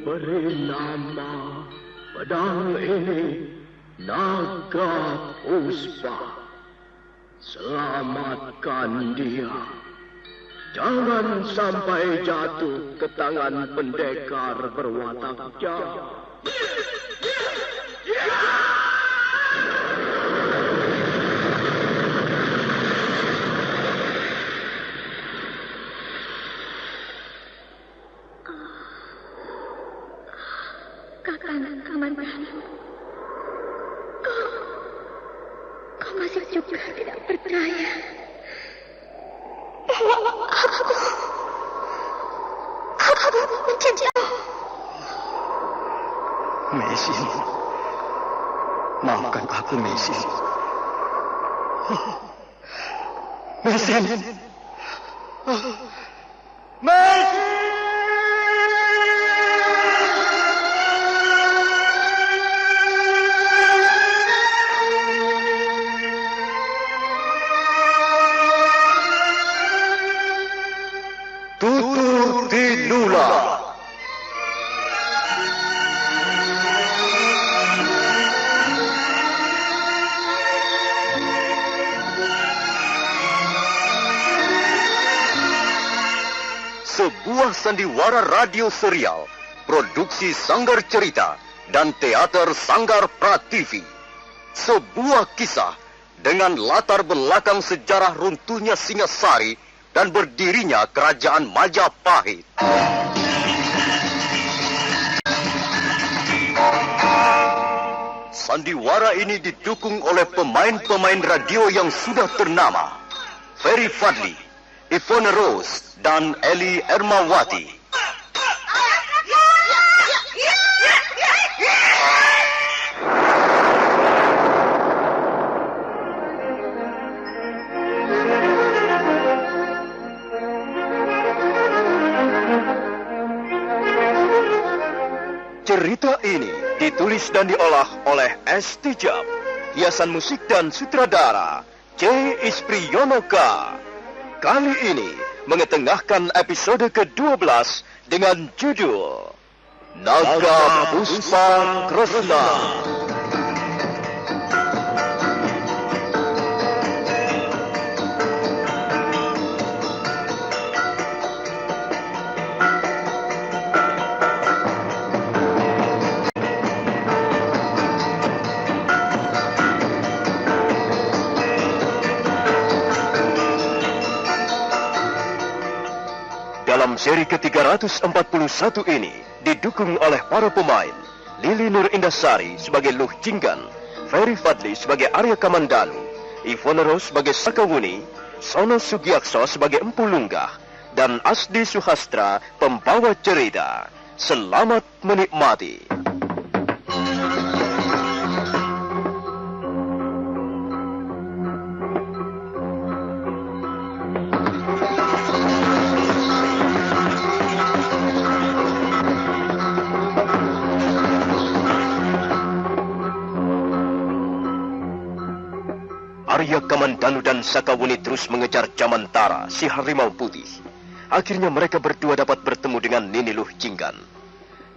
beri nama pedang ini Naga Puspa. Selamatkan dia. Jangan sampai jatuh ke tangan pendekar berwatak jahat. Kakang Kamandanu, kau masih juga tidak percaya bahwa aku mencintaimu. Mesin, maafkan aku, Mesin. Mesin, Mesin. Tutur Tinula. Sebuah sandiwara radio serial, produksi Sanggar Cerita dan Teater Sanggar Prativi. Sebuah kisah dengan latar belakang sejarah runtuhnya Singasari dan berdirinya Kerajaan Majapahit. Sandiwara ini didukung oleh pemain-pemain radio yang sudah ternama. Ferry Fadli, Ivone Rose, dan Eli Ermawati. Cerita ini ditulis dan diolah oleh S. Tijab, hiasan musik dan sutradara C. Ispriyonoka. Kali ini mengetengahkan episode ke-12 dengan judul Naga Puspa Kresna. Dalam seri ke-341 ini didukung oleh para pemain Lili Nur Indasari sebagai Luh Jinggan, Ferry Fadli sebagai Arya Kamandanu, Ivone Rose sebagai Sakawuni, Sono Sugiakso sebagai Empu Lunggah, dan Asdi Suhastra pembawa cerita. Selamat menikmati. Arya Kamandanu dan Sakawuni terus mengejar Jamantara, si harimau putih. Akhirnya mereka berdua dapat bertemu dengan Nini Luh Jinggan.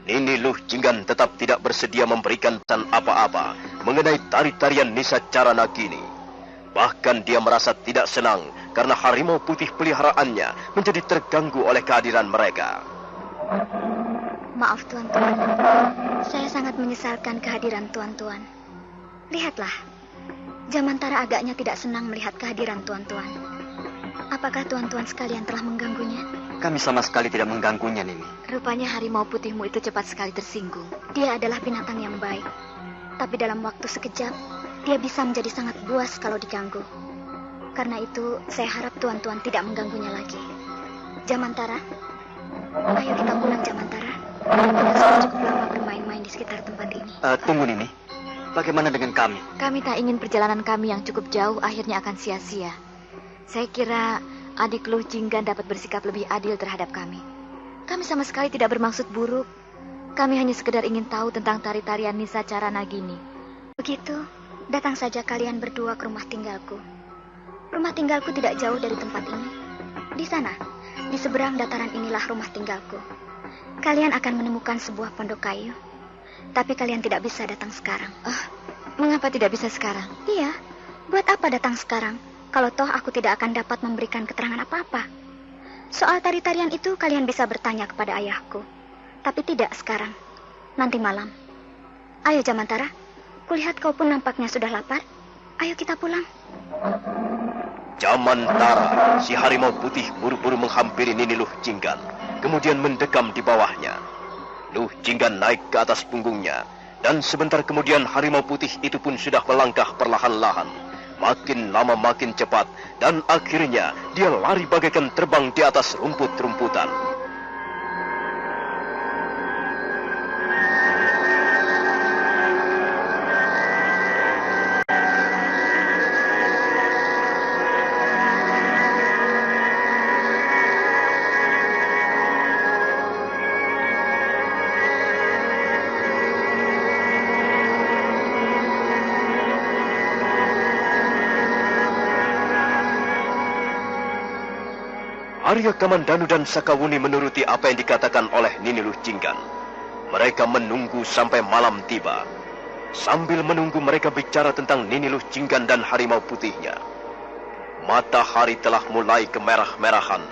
Nini Luh Jinggan tetap tidak bersedia memberikan pesan apa-apa mengenai tari-tarian Nisa Caranagini. Bahkan dia merasa tidak senang karena harimau putih peliharaannya menjadi terganggu oleh kehadiran mereka. Maaf tuan-tuan, saya sangat menyesalkan kehadiran tuan-tuan. Lihatlah, Jamantara agaknya tidak senang melihat kehadiran tuan-tuan. Apakah tuan-tuan sekalian telah mengganggunya? Kami sama sekali tidak mengganggunya, Nini. Rupanya harimau putihmu itu cepat sekali tersinggung. Dia adalah binatang yang baik. Tapi dalam waktu sekejap, dia bisa menjadi sangat buas kalau diganggu. Karena itu, saya harap tuan-tuan tidak mengganggunya lagi. Jamantara, ayo kita pulang, Jamantara. Kita sudah cukup lama bermain-main di sekitar tempat ini. Tunggu, Nini. Bagaimana dengan kami? Kami tak ingin perjalanan kami yang cukup jauh akhirnya akan sia-sia. Saya kira adik Luh Jinggan dapat bersikap lebih adil terhadap kami. Kami sama sekali tidak bermaksud buruk. Kami hanya sekedar ingin tahu tentang tari-tarian Nisa Caranagini. Begitu, datang saja kalian berdua ke rumah tinggalku. Rumah tinggalku tidak jauh dari tempat ini. Di sana, Di seberang dataran inilah rumah tinggalku. Kalian akan menemukan sebuah pondok kayu. Tapi kalian tidak bisa datang sekarang. Oh, mengapa tidak bisa sekarang? Iya, buat apa datang sekarang? Kalau toh aku tidak akan dapat memberikan keterangan apa-apa. Soal tari-tarian itu kalian bisa bertanya kepada ayahku. Tapi tidak sekarang. Nanti malam. Ayo Jamantara, kulihat kau pun nampaknya sudah lapar. Ayo kita pulang. Jamantara, si harimau putih buru-buru menghampiri Nini Luh Jinggan, kemudian mendekam di bawahnya. Luh Jinggan naik ke atas punggungnya, dan sebentar kemudian harimau putih itu pun sudah melangkah perlahan-lahan. Makin lama makin cepat, dan akhirnya dia lari bagaikan terbang di atas rumput-rumputan. Arya Kamandanu dan Sakawuni menuruti apa yang dikatakan oleh Nini Luh Jinggan. Mereka menunggu sampai malam tiba. Sambil menunggu mereka bicara tentang Nini Luh Jinggan dan harimau putihnya. Matahari telah mulai kemerah-merahan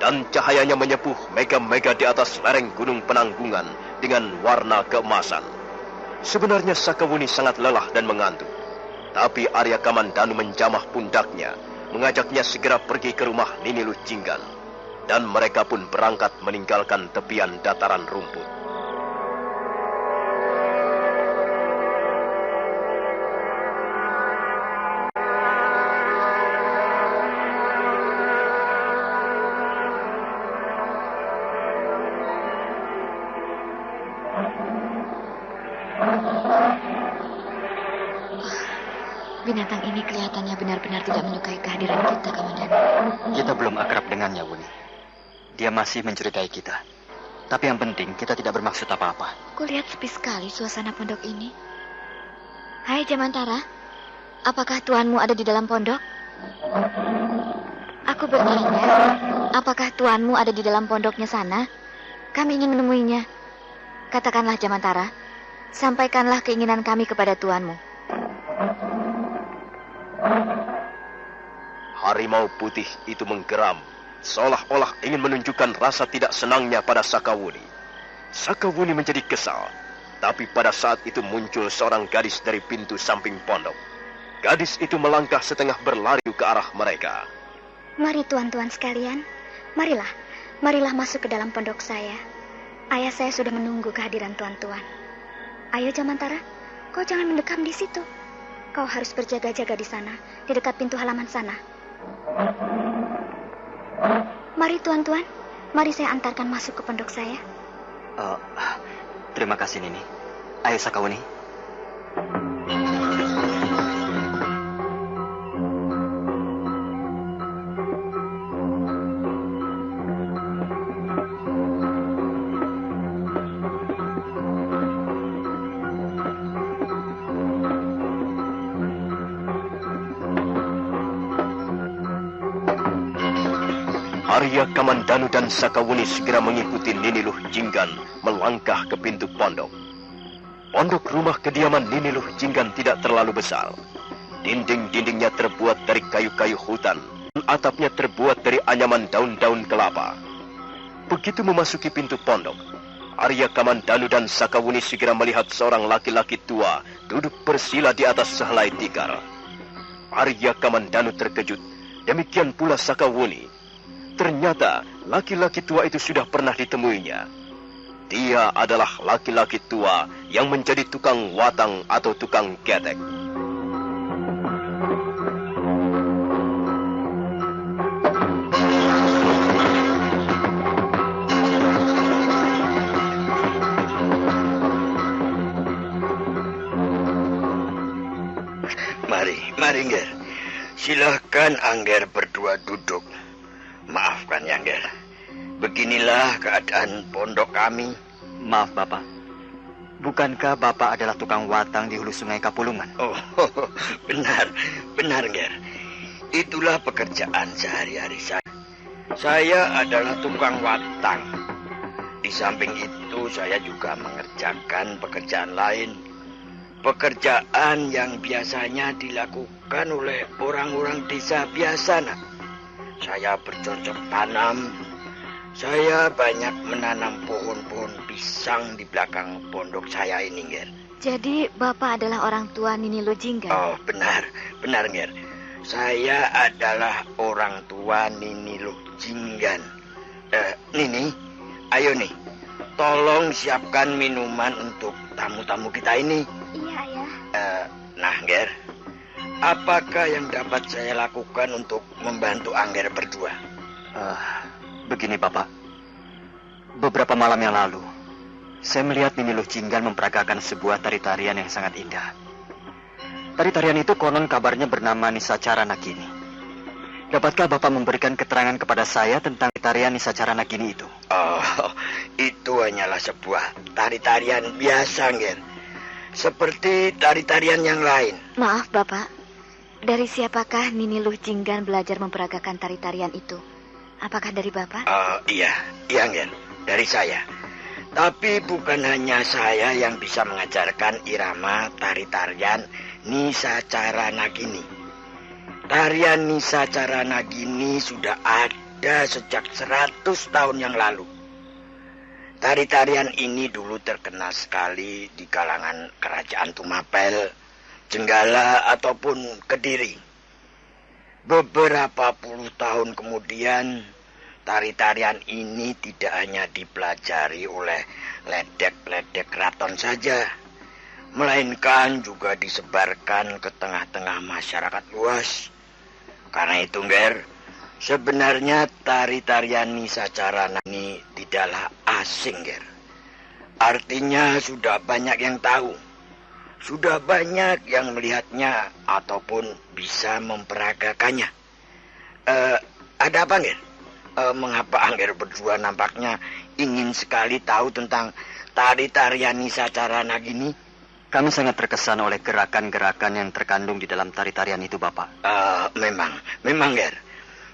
dan cahayanya menyepuh mega-mega di atas lereng gunung Penanggungan dengan warna keemasan. Sebenarnya Sakawuni sangat lelah dan mengantuk. Tapi Arya Kamandanu menjamah pundaknya, mengajaknya segera pergi ke rumah Nini Luh Jinggan. Dan mereka pun berangkat meninggalkan tepian dataran rumput. Binatang ini kelihatannya benar-benar tidak menyukai kehadiran kita, Kamandanu. Kita belum akrab dengannya, Wuni. Dia masih mencurigai kita. Tapi yang penting, kita tidak bermaksud apa-apa. Kulihat sepi sekali suasana pondok ini. Hai Jamantara, apakah tuanmu ada di dalam pondok? Aku bertanya, apakah tuanmu ada di dalam pondoknya sana? Kami ingin menemuinya. Katakanlah Jamantara, sampaikanlah keinginan kami kepada tuanmu. Harimau putih itu menggeram, seolah-olah ingin menunjukkan rasa tidak senangnya pada Sakawuni. Sakawuni menjadi kesal, tapi pada saat itu muncul seorang gadis dari pintu samping pondok. Gadis itu melangkah setengah berlari ke arah mereka. Mari tuan-tuan sekalian, marilah masuk ke dalam pondok saya. Ayah saya sudah menunggu kehadiran tuan-tuan. Ayo Jamantara, kau jangan mendekam di situ. Kau harus berjaga-jaga di sana, di dekat pintu halaman sana. Mari tuan-tuan, mari saya antarkan masuk ke pondok saya. Terima kasih Nini. Ayo Sakawuni. Arya Kamandanu dan Sakawuni segera mengikuti Nini Luh Jinggan melangkah ke pintu pondok. Pondok rumah kediaman Nini Luh Jinggan tidak terlalu besar. Dinding-dindingnya terbuat dari kayu-kayu hutan, dan atapnya terbuat dari anyaman daun-daun kelapa. Begitu memasuki pintu pondok, Arya Kamandanu dan Sakawuni segera melihat seorang laki-laki tua duduk bersila di atas sehelai tikar. Arya Kamandanu terkejut, demikian pula Sakawuni. Ternyata laki-laki tua itu sudah pernah ditemuinya. Dia adalah laki-laki tua yang menjadi tukang watang atau tukang ketek. Mari, Ngger. Silahkan Angger berdua duduk. Maafkan ya, Ngger. Beginilah keadaan pondok kami. Maaf Bapak. Bukankah Bapak adalah tukang watang di hulu sungai Kapulungan? Oh, benar Ngger. Itulah pekerjaan sehari-hari saya. Saya adalah tukang watang. Di samping itu saya juga mengerjakan pekerjaan lain. Pekerjaan yang biasanya dilakukan oleh orang-orang desa biasa, nak. Saya bercocok tanam. Saya banyak menanam pohon-pohon pisang di belakang pondok saya ini, Nger. Jadi Bapak adalah orang tua Nini Lujinggan? Oh, benar, Nger. Saya adalah orang tua Nini Lujinggan. Nini, ayo nih, tolong siapkan minuman untuk tamu-tamu kita ini. Iya, Ayah. Nah, Nger, apakah yang dapat saya lakukan untuk membantu Angger berdua? Begini, Bapak. Beberapa malam yang lalu, saya melihat Nini Lujinggan memperagakan sebuah tari-tarian yang sangat indah. Tari-tarian itu konon kabarnya bernama Nisacara Nagini. Dapatkah Bapak memberikan keterangan kepada saya tentang tarian Nisacara Nagini itu? Oh, itu hanyalah sebuah tari-tarian biasa, Nger. Seperti tari-tarian yang lain. Maaf, Bapak. Dari siapakah Nini Lujinggan belajar memperagakan tari-tarian itu? Apakah dari Bapak? Iya, Nger. Dari saya. Tapi bukan hanya saya yang bisa mengajarkan irama tari-tarian Nisacara Nagini. Tarian Nisacara Nagini sudah ada sejak 100 tahun yang lalu. Tari-tarian ini dulu terkenal sekali di kalangan kerajaan Tumapel, Jenggala, ataupun Kediri. Beberapa puluh tahun kemudian, tari-tarian ini tidak hanya dipelajari oleh ledek-ledek keraton saja, melainkan juga disebarkan ke tengah-tengah masyarakat luas. Karena itu, Nger, sebenarnya tari-tarian Nisacara ini tidaklah asing, Nger. Artinya sudah banyak yang tahu, sudah banyak yang melihatnya ataupun bisa memperagakannya. Ada apa, Nger? Mengapa Angger berdua nampaknya ingin sekali tahu tentang tari-tarian Nisacara Nagini? Kami sangat terkesan oleh gerakan-gerakan yang terkandung di dalam tari-tarian itu, Bapak. Memang, Nger.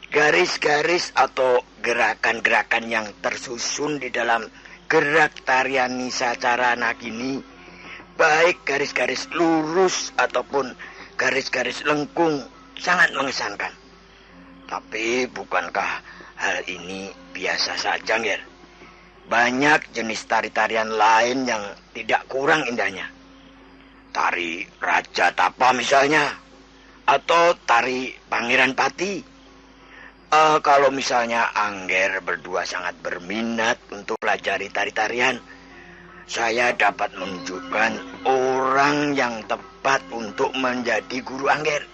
Garis-garis atau gerakan-gerakan yang tersusun di dalam gerak tarian Nisacara Nagini, baik garis-garis lurus ataupun garis-garis lengkung, sangat mengesankan. Tapi bukankah hal ini biasa saja, Nger? Banyak jenis tari-tarian lain yang tidak kurang indahnya. Tari Raja Tapa misalnya, atau tari Pangeran Pati. Kalau misalnya Angger berdua sangat berminat untuk pelajari tari-tarian, saya dapat menunjukkan orang yang tepat untuk menjadi guru Angger.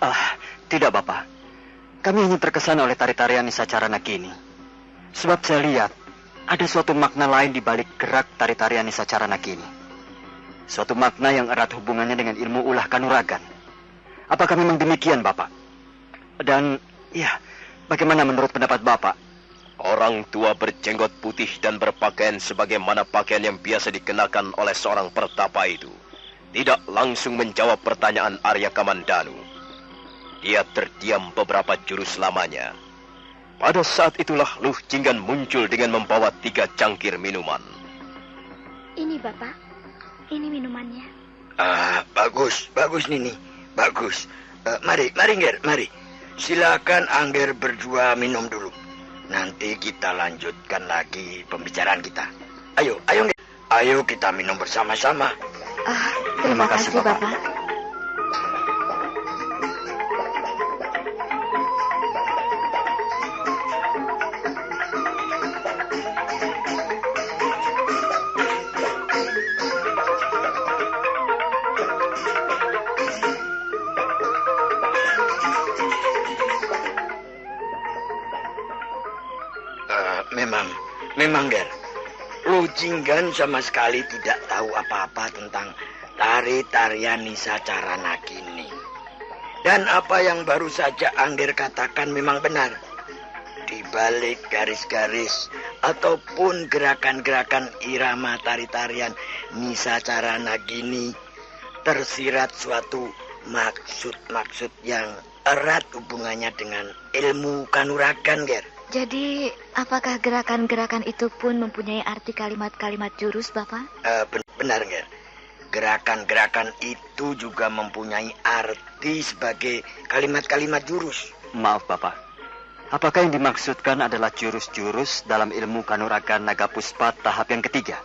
Tidak, Bapak. Kami hanya terkesan oleh tari-tarian Nisacara Nagini. Sebab saya lihat ada suatu makna lain di balik gerak tari-tarian Nisacara Nagini. Suatu makna yang erat hubungannya dengan ilmu ulah kanuragan. Apakah memang demikian, Bapak? Dan, ya, bagaimana menurut pendapat Bapak? Orang tua berjenggot putih dan berpakaian sebagaimana pakaian yang biasa dikenakan oleh seorang pertapa itu tidak langsung menjawab pertanyaan Arya Kamandanu. Dia terdiam beberapa jurus lamanya. Pada saat itulah Luh Jinggan muncul dengan membawa 3 cangkir minuman. Ini, Bapak. Ini minumannya. Bagus Nini. Bagus. Mari Nger, mari. Silakan Angger berdua minum dulu. Nanti kita lanjutkan lagi pembicaraan kita. Ayo Nger. Ayo kita minum bersama-sama. Terima kasih, Bapak. Memang, Nger. Lujinggan sama sekali tidak tahu apa-apa tentang tari-tarian Nisacara Nagini. Dan apa yang baru saja Angger katakan memang benar. Di balik garis-garis ataupun gerakan-gerakan irama tari-tarian Nisacara Nagini tersirat suatu maksud-maksud yang erat hubungannya dengan ilmu kanuragan, Nger. Jadi, apakah gerakan-gerakan itu pun mempunyai arti kalimat-kalimat jurus, Bapak? Benar, Nger. Gerakan-gerakan itu juga mempunyai arti sebagai kalimat-kalimat jurus. Maaf, Bapak. Apakah yang dimaksudkan adalah jurus-jurus dalam ilmu kanuragan naga puspa tahap yang ketiga?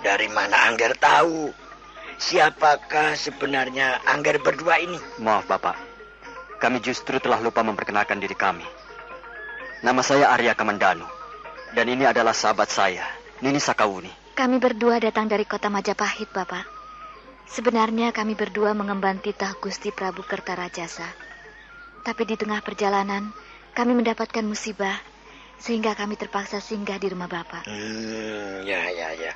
Dari mana Angger tahu? Siapakah sebenarnya Angger berdua ini? Maaf, Bapak. Kami justru telah lupa memperkenalkan diri kami. Nama saya Arya Kamandanu. Dan ini adalah sahabat saya, Nini Sakawuni. Kami berdua datang dari kota Majapahit, Bapak. Sebenarnya kami berdua mengemban titah Gusti Prabu Kertarajasa. Tapi di tengah perjalanan, kami mendapatkan musibah, sehingga kami terpaksa singgah di rumah Bapak. Ya.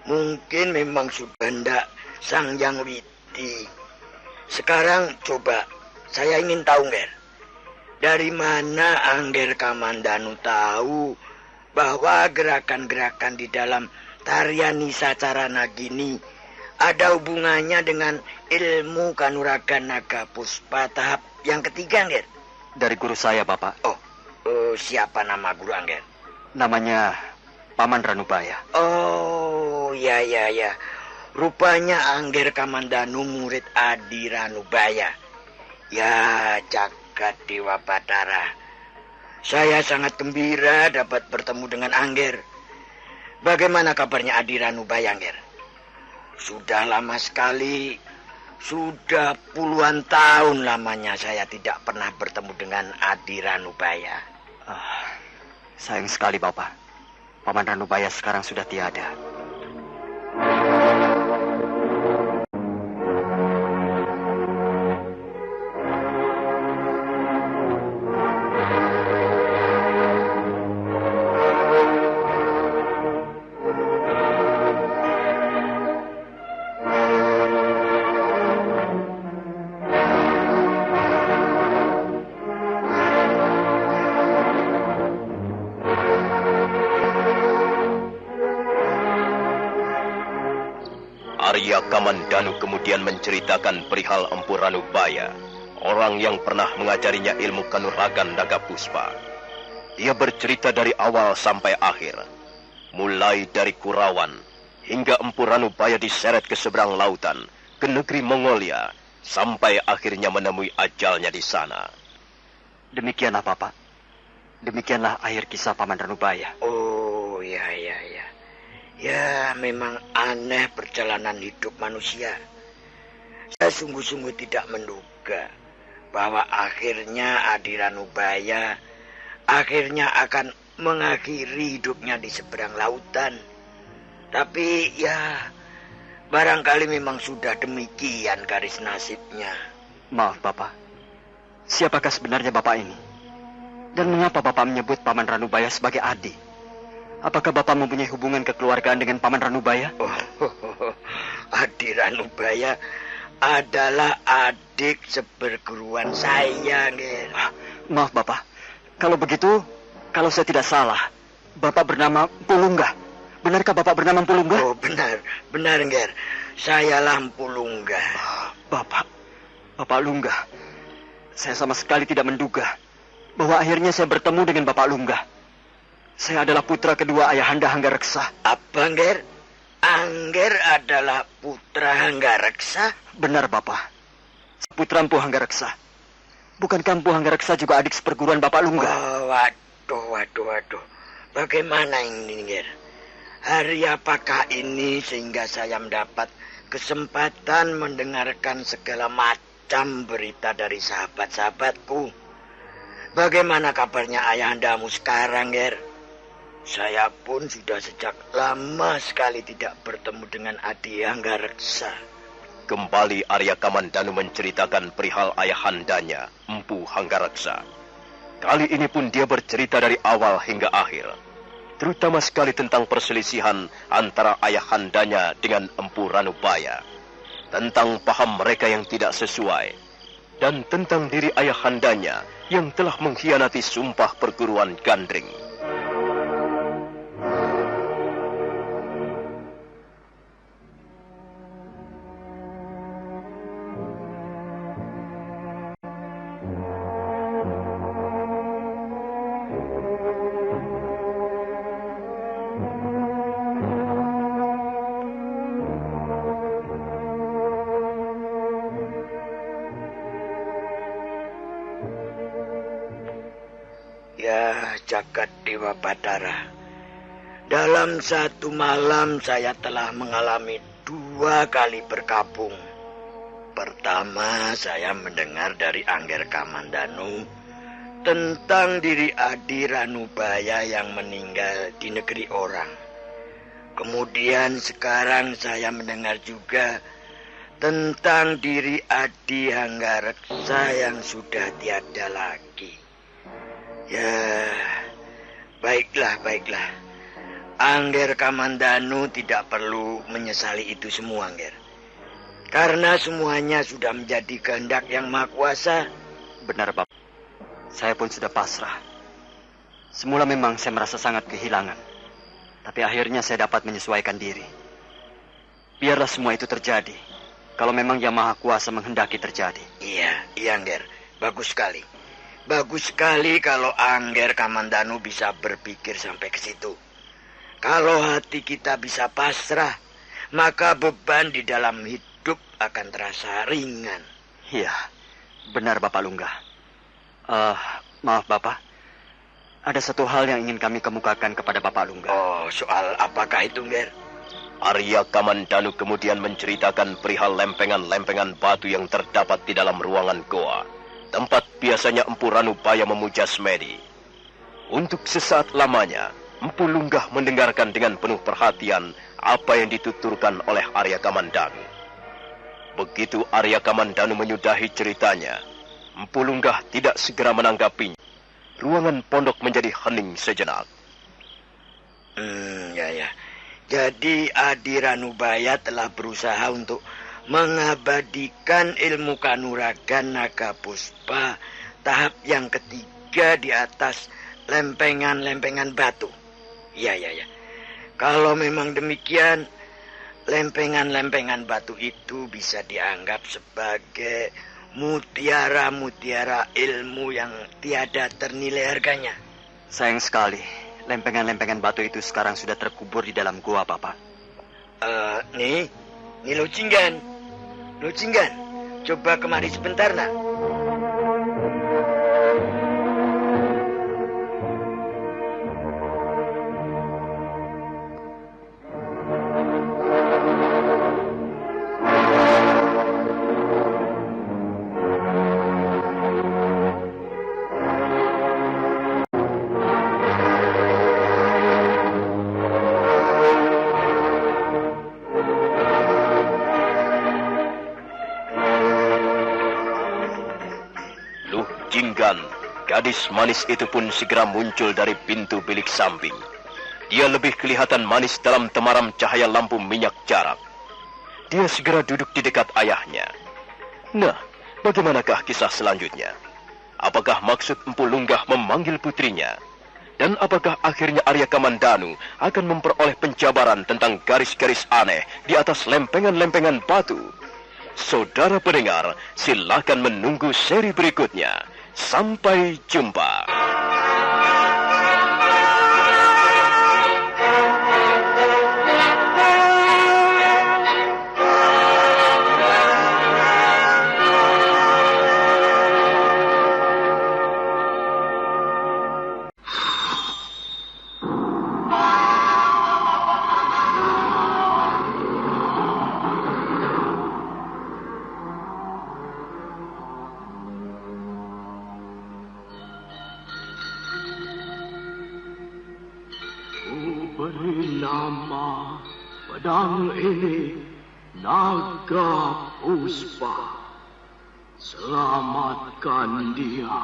Mungkin memang sudah hendak Sang Yang Witi. Sekarang coba saya ingin tahu, Nger. Dari mana Angger Kamandanu tahu bahwa gerakan-gerakan di dalam tarian Nisacara Nagini ada hubungannya dengan ilmu kanuragan naga puspa tahap yang ketiga, Angger? Dari guru saya, Bapak. Siapa nama guru Angger? Namanya Paman Ranubaya. Oh, ya. Rupanya Angger Kamandanu murid Adi Ranubaya. Ya, jagat Dewa Batara. Saya sangat gembira dapat bertemu dengan Angger. Bagaimana kabarnya Adi Ranubaya, Angger? Sudah lama sekali, sudah puluhan tahun lamanya saya tidak pernah bertemu dengan Adi Ranubaya. Sayang sekali, Bapak. Paman Ranubaya sekarang sudah tiada. Arya Kamandanu kemudian menceritakan perihal Empu Ranubaya, orang yang pernah mengajarinya ilmu kanuragan naga puspa. Dia bercerita dari awal sampai akhir, mulai dari Kurawan hingga Empu Ranubaya diseret ke seberang lautan, ke negeri Mongolia, sampai akhirnya menemui ajalnya di sana. Demikianlah, Bapak. Demikianlah akhir kisah Paman Ranubaya. Oh, ya. Ya, memang aneh perjalanan hidup manusia. Saya sungguh-sungguh tidak menduga bahwa akhirnya Adi Ranubaya akhirnya akan mengakhiri hidupnya di seberang lautan. Tapi ya, barangkali memang sudah demikian garis nasibnya. Maaf, Bapak. Siapakah sebenarnya Bapak ini? Dan mengapa Bapak menyebut Paman Ranubaya sebagai Adi? Apakah Bapak mempunyai hubungan kekeluargaan dengan Paman Ranubaya? Adi Ranubaya adalah adik seperguruan saya, Nger. Maaf, Bapak. Kalau begitu, kalau saya tidak salah, Bapak bernama Pulungga. Benarkah Bapak bernama Pulungga? Oh, benar, Nger. Sayalah Pulungga. Bapak Lungga. Saya sama sekali tidak menduga bahwa akhirnya saya bertemu dengan Bapak Lungga. Saya adalah putra kedua Ayahanda Hanggareksa. Apa, Angger? Angger adalah putra Hanggareksa? Benar, Bapak. Putra Empu Hanggareksa. Bukankah Empu Hanggareksa juga adik seperguruan Bapak Lungga? Oh, waduh. Bagaimana ini, Angger? Hari apakah ini sehingga saya mendapat kesempatan mendengarkan segala macam berita dari sahabat-sahabatku? Bagaimana kabarnya ayahandamu sekarang, Ger? Saya pun sudah sejak lama sekali tidak bertemu dengan Adi Hanggareksa. Kembali Arya Kamandanu menceritakan perihal ayahandanya, Empu Hanggareksa. Kali ini pun dia bercerita dari awal hingga akhir, terutama sekali tentang perselisihan antara ayahandanya dengan Empu Ranubaya, tentang paham mereka yang tidak sesuai, dan tentang diri ayahandanya yang telah mengkhianati sumpah perguruan Gandring. Ya, jagat Dewa Batara. Dalam satu malam saya telah mengalami 2 kali berkabung. Pertama, saya mendengar dari Angger Kamandanu tentang diri Adi Ranubaya yang meninggal di negeri orang. Kemudian sekarang saya mendengar juga tentang diri Adi Hanggareksa yang sudah tiada lagi. Ya, baiklah. Angger Kamandanu tidak perlu menyesali itu semua, Angger. Karena semuanya sudah menjadi kehendak yang Maha Kuasa. Benar, Bapak. Saya pun sudah pasrah. Semula memang saya merasa sangat kehilangan. Tapi akhirnya saya dapat menyesuaikan diri. Biarlah semua itu terjadi. Kalau memang Yang Maha Kuasa menghendaki terjadi. Iya, Angger. Bagus sekali. Bagus sekali kalau Angger Kamandanu bisa berpikir sampai ke situ. Kalau hati kita bisa pasrah, maka beban di dalam hidup akan terasa ringan. Iya, benar Bapak Lunggah. Maaf Bapak, ada satu hal yang ingin kami kemukakan kepada Bapak Lunggah. Oh, soal apakah itu, Nger? Arya Kamandanu kemudian menceritakan perihal lempengan-lempengan batu yang terdapat di dalam ruangan goa, tempat biasanya Empu Ranubaya memuja semedi. Untuk sesaat lamanya, Empu Lunggah mendengarkan dengan penuh perhatian apa yang dituturkan oleh Arya Kamandanu. Begitu Arya Kamandanu menyudahi ceritanya, Empu Lunggah tidak segera menanggapinya. Ruangan pondok menjadi hening sejenak. Ya. Jadi Adi Ranubaya telah berusaha untuk mengabadikan ilmu kanuragan naga puspa tahap yang ketiga di atas lempengan-lempengan batu. Ya. Kalau memang demikian, lempengan-lempengan batu itu bisa dianggap sebagai mutiara-mutiara ilmu yang tiada ternilai harganya. Sayang sekali, lempengan-lempengan batu itu sekarang sudah terkubur di dalam gua, Bapak. Nih Lo Jinggan, coba kemari sebentar, nak. Gadis manis itu pun segera muncul dari pintu bilik samping. Dia lebih kelihatan manis dalam temaram cahaya lampu minyak jarak. Dia segera duduk di dekat ayahnya. Nah, bagaimanakah kisah selanjutnya? Apakah maksud Empu Lunggah memanggil putrinya? Dan apakah akhirnya Arya Kamandanu akan memperoleh penjabaran tentang garis-garis aneh di atas lempengan-lempengan batu? Saudara pendengar, silakan menunggu seri berikutnya. Sampai jumpa. Beri nama pedang ini Naga Puspa. Selamatkan dia.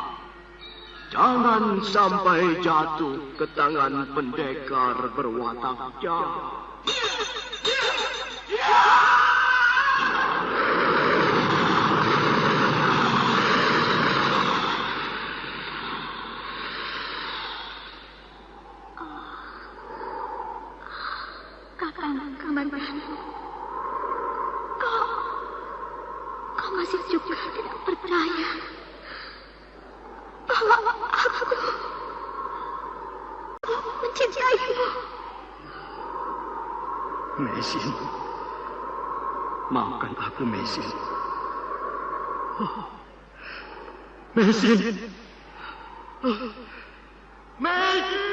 Jangan sampai jatuh ke tangan pendekar berwatak jahat. Kakang Kamandanu, kau masih juga tidak percaya bahwa aku mencintaimu. Mesin, maafkan aku, Mesin. Mesin. Mesin.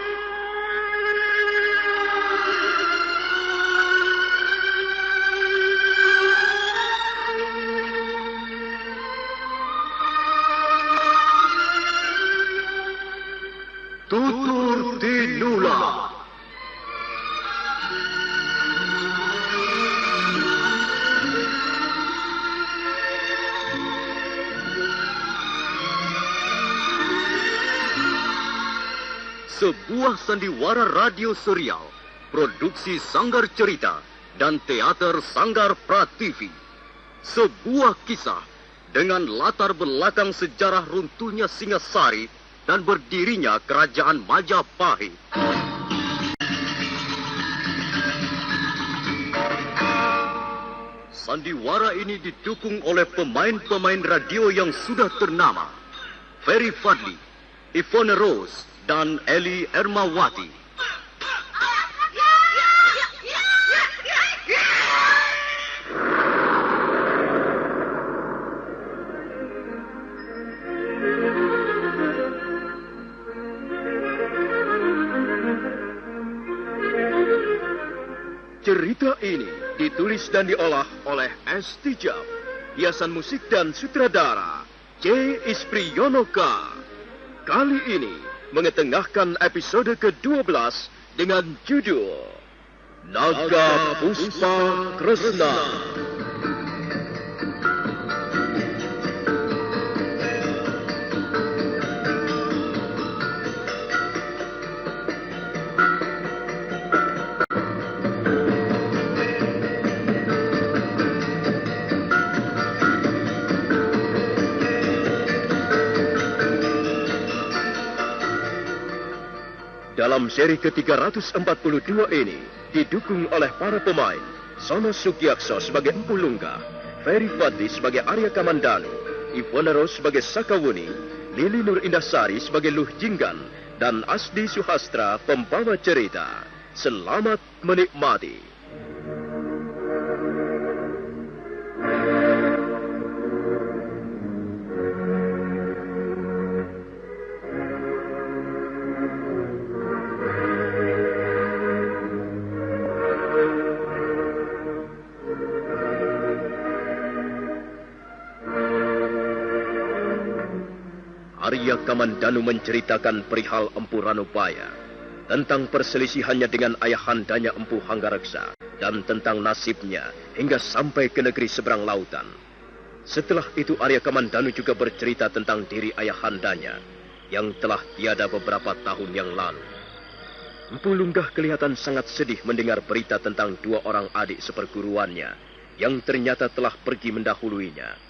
Tutur Tinula. Sebuah sandiwara radio serial, produksi Sanggar Cerita dan Teater Sanggar Prativi. Sebuah kisah dengan latar belakang sejarah runtuhnya Singasari dan berdirinya Kerajaan Majapahit. Sandiwara ini didukung oleh pemain-pemain radio yang sudah ternama. Ferry Fadli, Ivone Rose, dan Eli Ermawati. Cerita ini ditulis dan diolah oleh S. Tijab, hiasan musik dan sutradara C. Ispriyonoka. Kali ini mengetengahkan episode ke-12 dengan judul Naga Puspa Kresna. Dalam seri ke-342 ini didukung oleh para pemain Sono Sugiakso sebagai Empu Lungga, Ferry Fadli sebagai Arya Kamandanu, Ivone Rose sebagai Sakawuni, Lili Nur Indasari sebagai Luh Jinggan, dan Asdi Suhastra pembawa cerita. Selamat menikmati. Arya Kamandanu menceritakan perihal Empu Ranubaya, tentang perselisihannya dengan ayahandanya Empu Hanggareksa, dan tentang nasibnya hingga sampai ke negeri seberang lautan. Setelah itu Arya Kamandanu juga bercerita tentang diri ayahandanya yang telah tiada beberapa tahun yang lalu. Empu Lunggah kelihatan sangat sedih mendengar berita tentang dua orang adik seperguruannya yang ternyata telah pergi mendahuluinya.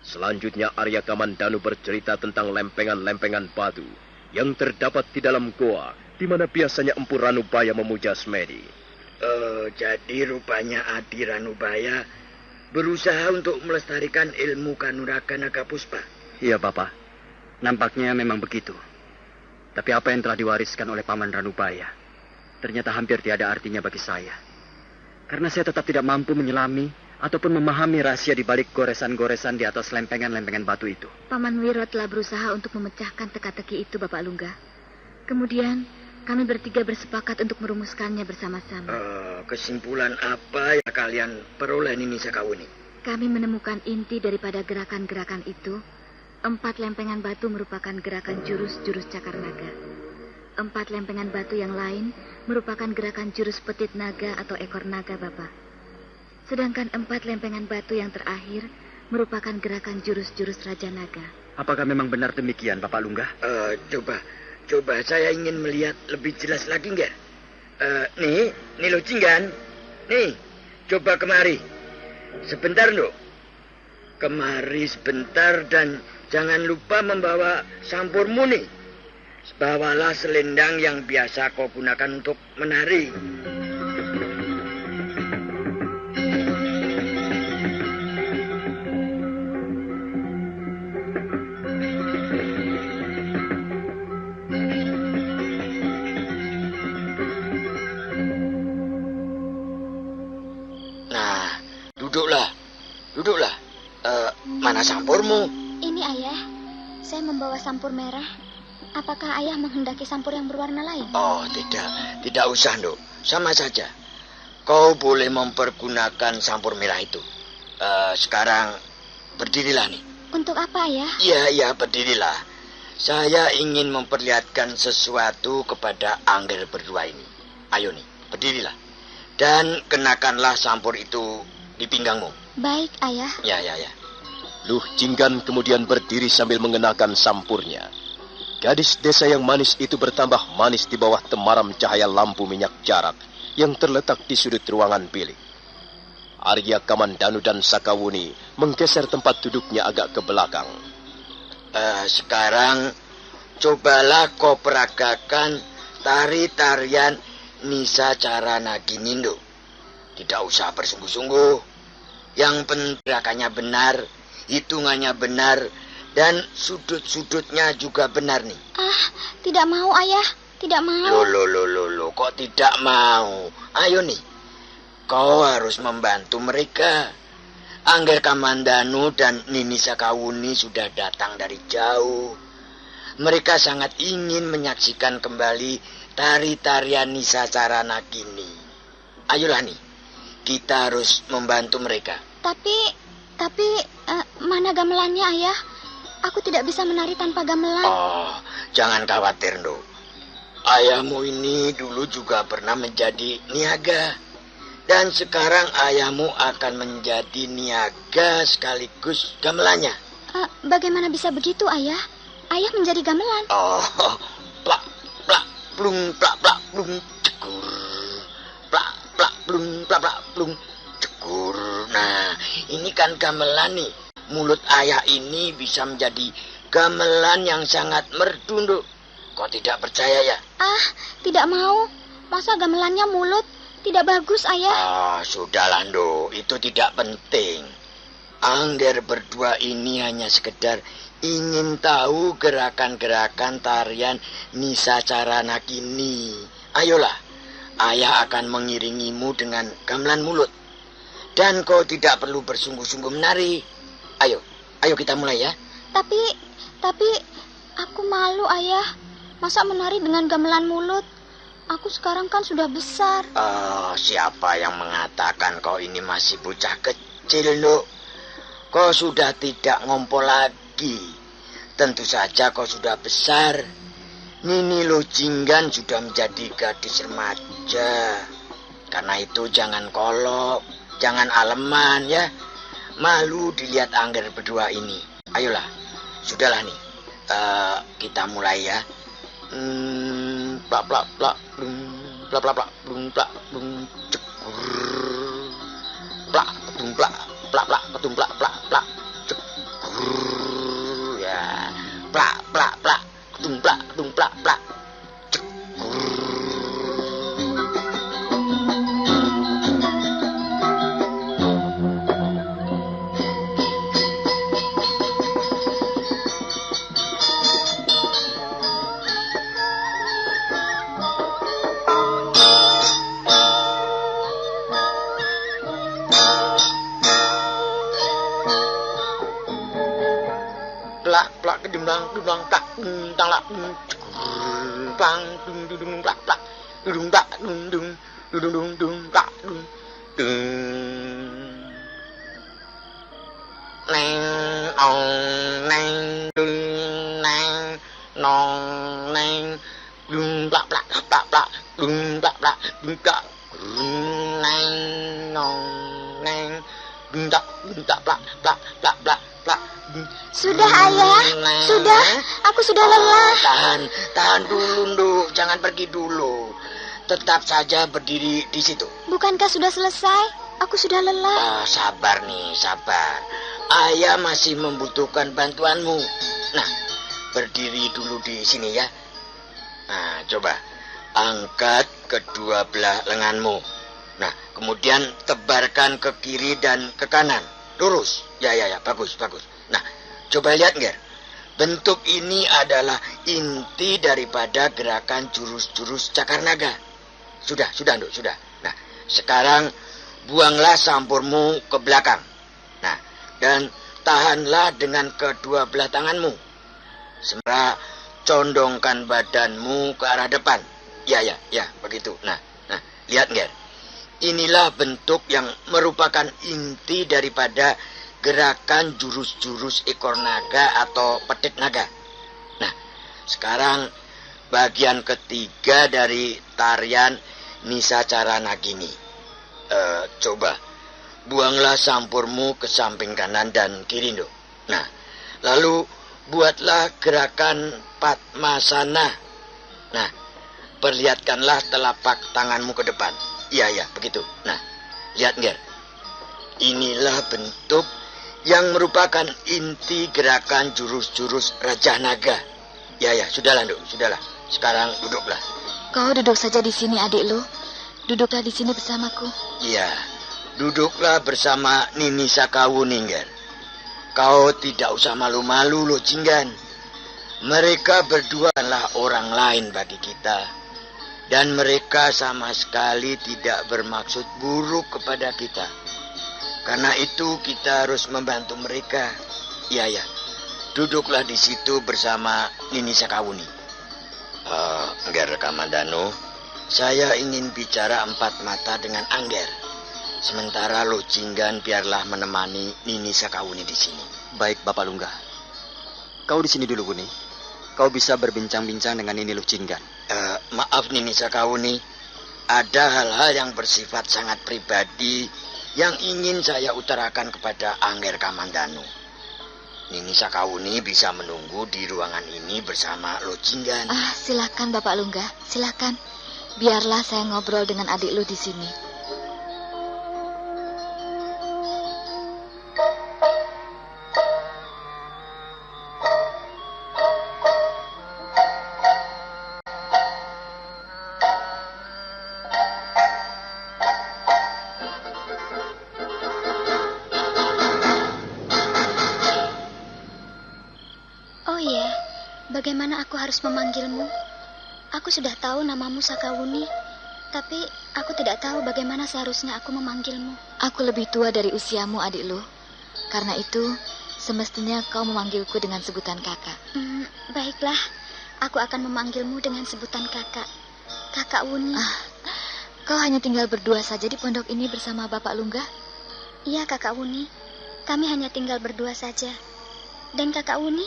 Selanjutnya Arya Kamandanu bercerita tentang lempengan-lempengan batu yang terdapat di dalam goa di mana biasanya Empu Ranubaya memuja semedi. Jadi rupanya Adi Ranubaya berusaha untuk melestarikan ilmu kanuragan naga puspa. Iya, Bapak. Nampaknya memang begitu. Tapi apa yang telah diwariskan oleh Paman Ranubaya ternyata hampir tiada artinya bagi saya. Karena saya tetap tidak mampu menyelami ataupun memahami rahasia di balik goresan-goresan di atas lempengan-lempengan batu itu. Paman Wiro telah berusaha untuk memecahkan teka-teki itu, Bapak Lungga. Kemudian kami bertiga bersepakat untuk merumuskannya bersama-sama. Kesimpulan apa yang kalian peroleh, Nini Sakawuni? Kami menemukan inti daripada gerakan-gerakan itu. 4 lempengan batu merupakan gerakan jurus-jurus cakar naga. 4 lempengan batu yang lain merupakan gerakan jurus petit naga atau ekor naga, Bapak. Sedangkan 4 lempengan batu yang terakhir merupakan gerakan jurus-jurus Raja Naga. Apakah memang benar demikian, Bapak Lungga? Coba saya ingin melihat lebih jelas lagi enggak? Nih Lo Jinggan. Nih, coba kemari. Sebentar, Lo. Kemari sebentar dan jangan lupa membawa sampurmu nih. Bawalah selendang yang biasa kau gunakan untuk menari. Duduklah. Mana sampurmu? Ini ayah, saya membawa sampur merah. Apakah ayah menghendaki sampur yang berwarna lain? Oh, tidak usah, Nduk. Sama saja. Kau boleh mempergunakan sampur merah itu. Sekarang berdirilah nih. Untuk apa, ayah? Iya, berdirilah. Saya ingin memperlihatkan sesuatu kepada Angger berdua ini. Ayo nih, berdirilah. Dan kenakanlah sampur itu di pinggangmu. Baik, ayah. Ya. Luh Jinggan kemudian berdiri sambil mengenakan sampurnya. Gadis desa yang manis itu bertambah manis di bawah temaram cahaya lampu minyak jarak yang terletak di sudut ruangan bilik. Arya Kamandanu dan Sakawuni menggeser tempat duduknya agak ke belakang. Sekarang cobalah kau peragakan tarian Nisa Cara Naginindo. Tidak usah bersungguh-sungguh. Yang penting gerakannya benar, hitungannya benar, dan sudut-sudutnya juga benar nih. Tidak mau, ayah. Tidak mau. Loh, kok tidak mau? Ayo nih, kau harus membantu mereka. Angger Kamandanu dan Nini Sakawuni sudah datang dari jauh. Mereka sangat ingin menyaksikan kembali tari-tarian Nisa Cara Nagini. Ayolah nih, kita harus membantu mereka. Tapi mana gamelannya, ayah? Aku tidak bisa menari tanpa gamelan. Oh, jangan khawatir, Nduk. Ayahmu ini dulu juga pernah menjadi niaga. Dan sekarang ayahmu akan menjadi niaga sekaligus gamelannya. Bagaimana bisa begitu, ayah? Ayah menjadi gamelan. Oh, plak, plung, plak, plung, cekur. Plak, plung, plak, plung, cekur. Nah, ini kan gamelan nih. Mulut ayah ini bisa menjadi gamelan yang sangat merdu, Nduk. Kau tidak percaya ya? Tidak mau. Masa gamelannya mulut? Tidak bagus, ayah. Sudahlah, Nduk. Itu tidak penting. Angger berdua ini hanya sekedar ingin tahu gerakan-gerakan tarian Nisa Cara Nagini. Ayolah, ayah akan mengiringimu dengan gamelan mulut. Dan kau tidak perlu bersungguh-sungguh menari. Ayo kita mulai ya. Tapi aku malu, ayah. Masa menari dengan gamelan mulut? Aku sekarang kan sudah besar. Siapa yang mengatakan kau ini masih bocah kecil, Nduk? Kau sudah tidak ngompol lagi. Tentu saja kau sudah besar. Nini Luh Jinggan sudah menjadi gadis remaja. Karena itu jangan kolok, jangan aleman ya. Malu dilihat Angger berdua ini. Ayolah, sudahlah nih. Kita mulai ya. Plak, plak, plak, plung, plak, plak, plak, plung, plak, plung, cekur. Plak, ketung, plak, plak, plak, ketung, plak, plak, plak, cekur. Ya, plak, plak, plak, ketung, plak, plak, plak, cekur. Plak, kedembang, plak, talak, plang, dung, plak, plak, dung, plak, neng, ong, neng, neng, nong, neng, plak, plak, plak, plak, plak, plak, plak, neng, nong, neng, plak, plak, plak, plak, plak. Sudah, ayah. Sudah. Aku sudah lelah. Tahan dulu, Nduk. Jangan pergi dulu. Tetap saja berdiri di situ. Bukankah sudah selesai? Aku sudah lelah. Sabar nih, sabar. Ayah masih membutuhkan bantuanmu. Nah, berdiri dulu di sini ya. Nah, coba. Angkat kedua belah lenganmu. Nah, kemudian tebarkan ke kiri dan ke kanan. Lurus. Ya. Bagus. Nah, coba lihat, Nger. Bentuk ini adalah inti daripada gerakan jurus-jurus cakar naga. Sudah, Nduk, sudah. Nah, sekarang buanglah sampurmu ke belakang. Nah, dan tahanlah dengan kedua belah tanganmu. Sementara condongkan badanmu ke arah depan. Ya, begitu. Nah, lihat nggak? Inilah bentuk yang merupakan inti daripada gerakan jurus-jurus ekor naga atau petit naga. Nah, sekarang bagian ketiga dari tarian Nisacara Nagini. Coba, buanglah sampurmu ke samping kanan dan kiri, Ndo. Nah, lalu buatlah gerakan Padmasana. Nah, perlihatkanlah telapak tanganmu ke depan. Iya, begitu. Nah, lihat nggak? Inilah bentuk yang merupakan inti gerakan jurus-jurus Raja Naga. Ya, sudahlah, Nduk, sudahlah. Sekarang duduklah. Kau duduk saja di sini, adik lu. Duduklah di sini bersamaku. Iya, duduklah bersama Nini Sakawuni, Ngger. Kau tidak usah malu-malu, Lo Jinggan. Mereka berdua adalah orang lain bagi kita. Dan mereka sama sekali tidak bermaksud buruk kepada kita. Karena itu kita harus membantu mereka. Iya. Duduklah di situ bersama Nini Sakawuni. Angger Kamandanu, saya ingin bicara empat mata dengan Angger. Sementara Lo Jinggan biarlah menemani Nini Sakawuni di sini. Baik, Bapak Lungga. Kau di sini dulu, Guni. Kau bisa berbincang-bincang dengan Nini Luh Jinggan. Maaf, Nini Sakawuni. Ada hal-hal yang bersifat sangat pribadi yang ingin saya utarakan kepada Angger Kamandanu. Nini Sakawuni bisa menunggu di ruangan ini bersama Lo Jinggan. Silakan Bapak Lungga, silakan. Biarlah saya ngobrol dengan adik lu di sini. Bagaimana aku harus memanggilmu? Aku sudah tahu namamu Sakawuni, tapi aku tidak tahu bagaimana seharusnya aku memanggilmu. Aku lebih tua dari usiamu, adik lu. Karena itu, semestinya kau memanggilku dengan sebutan kakak. Baiklah, aku akan memanggilmu dengan sebutan kakak. Kakak Wuni. Kau hanya tinggal berdua saja di pondok ini bersama Bapak Lungga? Iya, Kakak Wuni. Kami hanya tinggal berdua saja. Dan Kakak Wuni,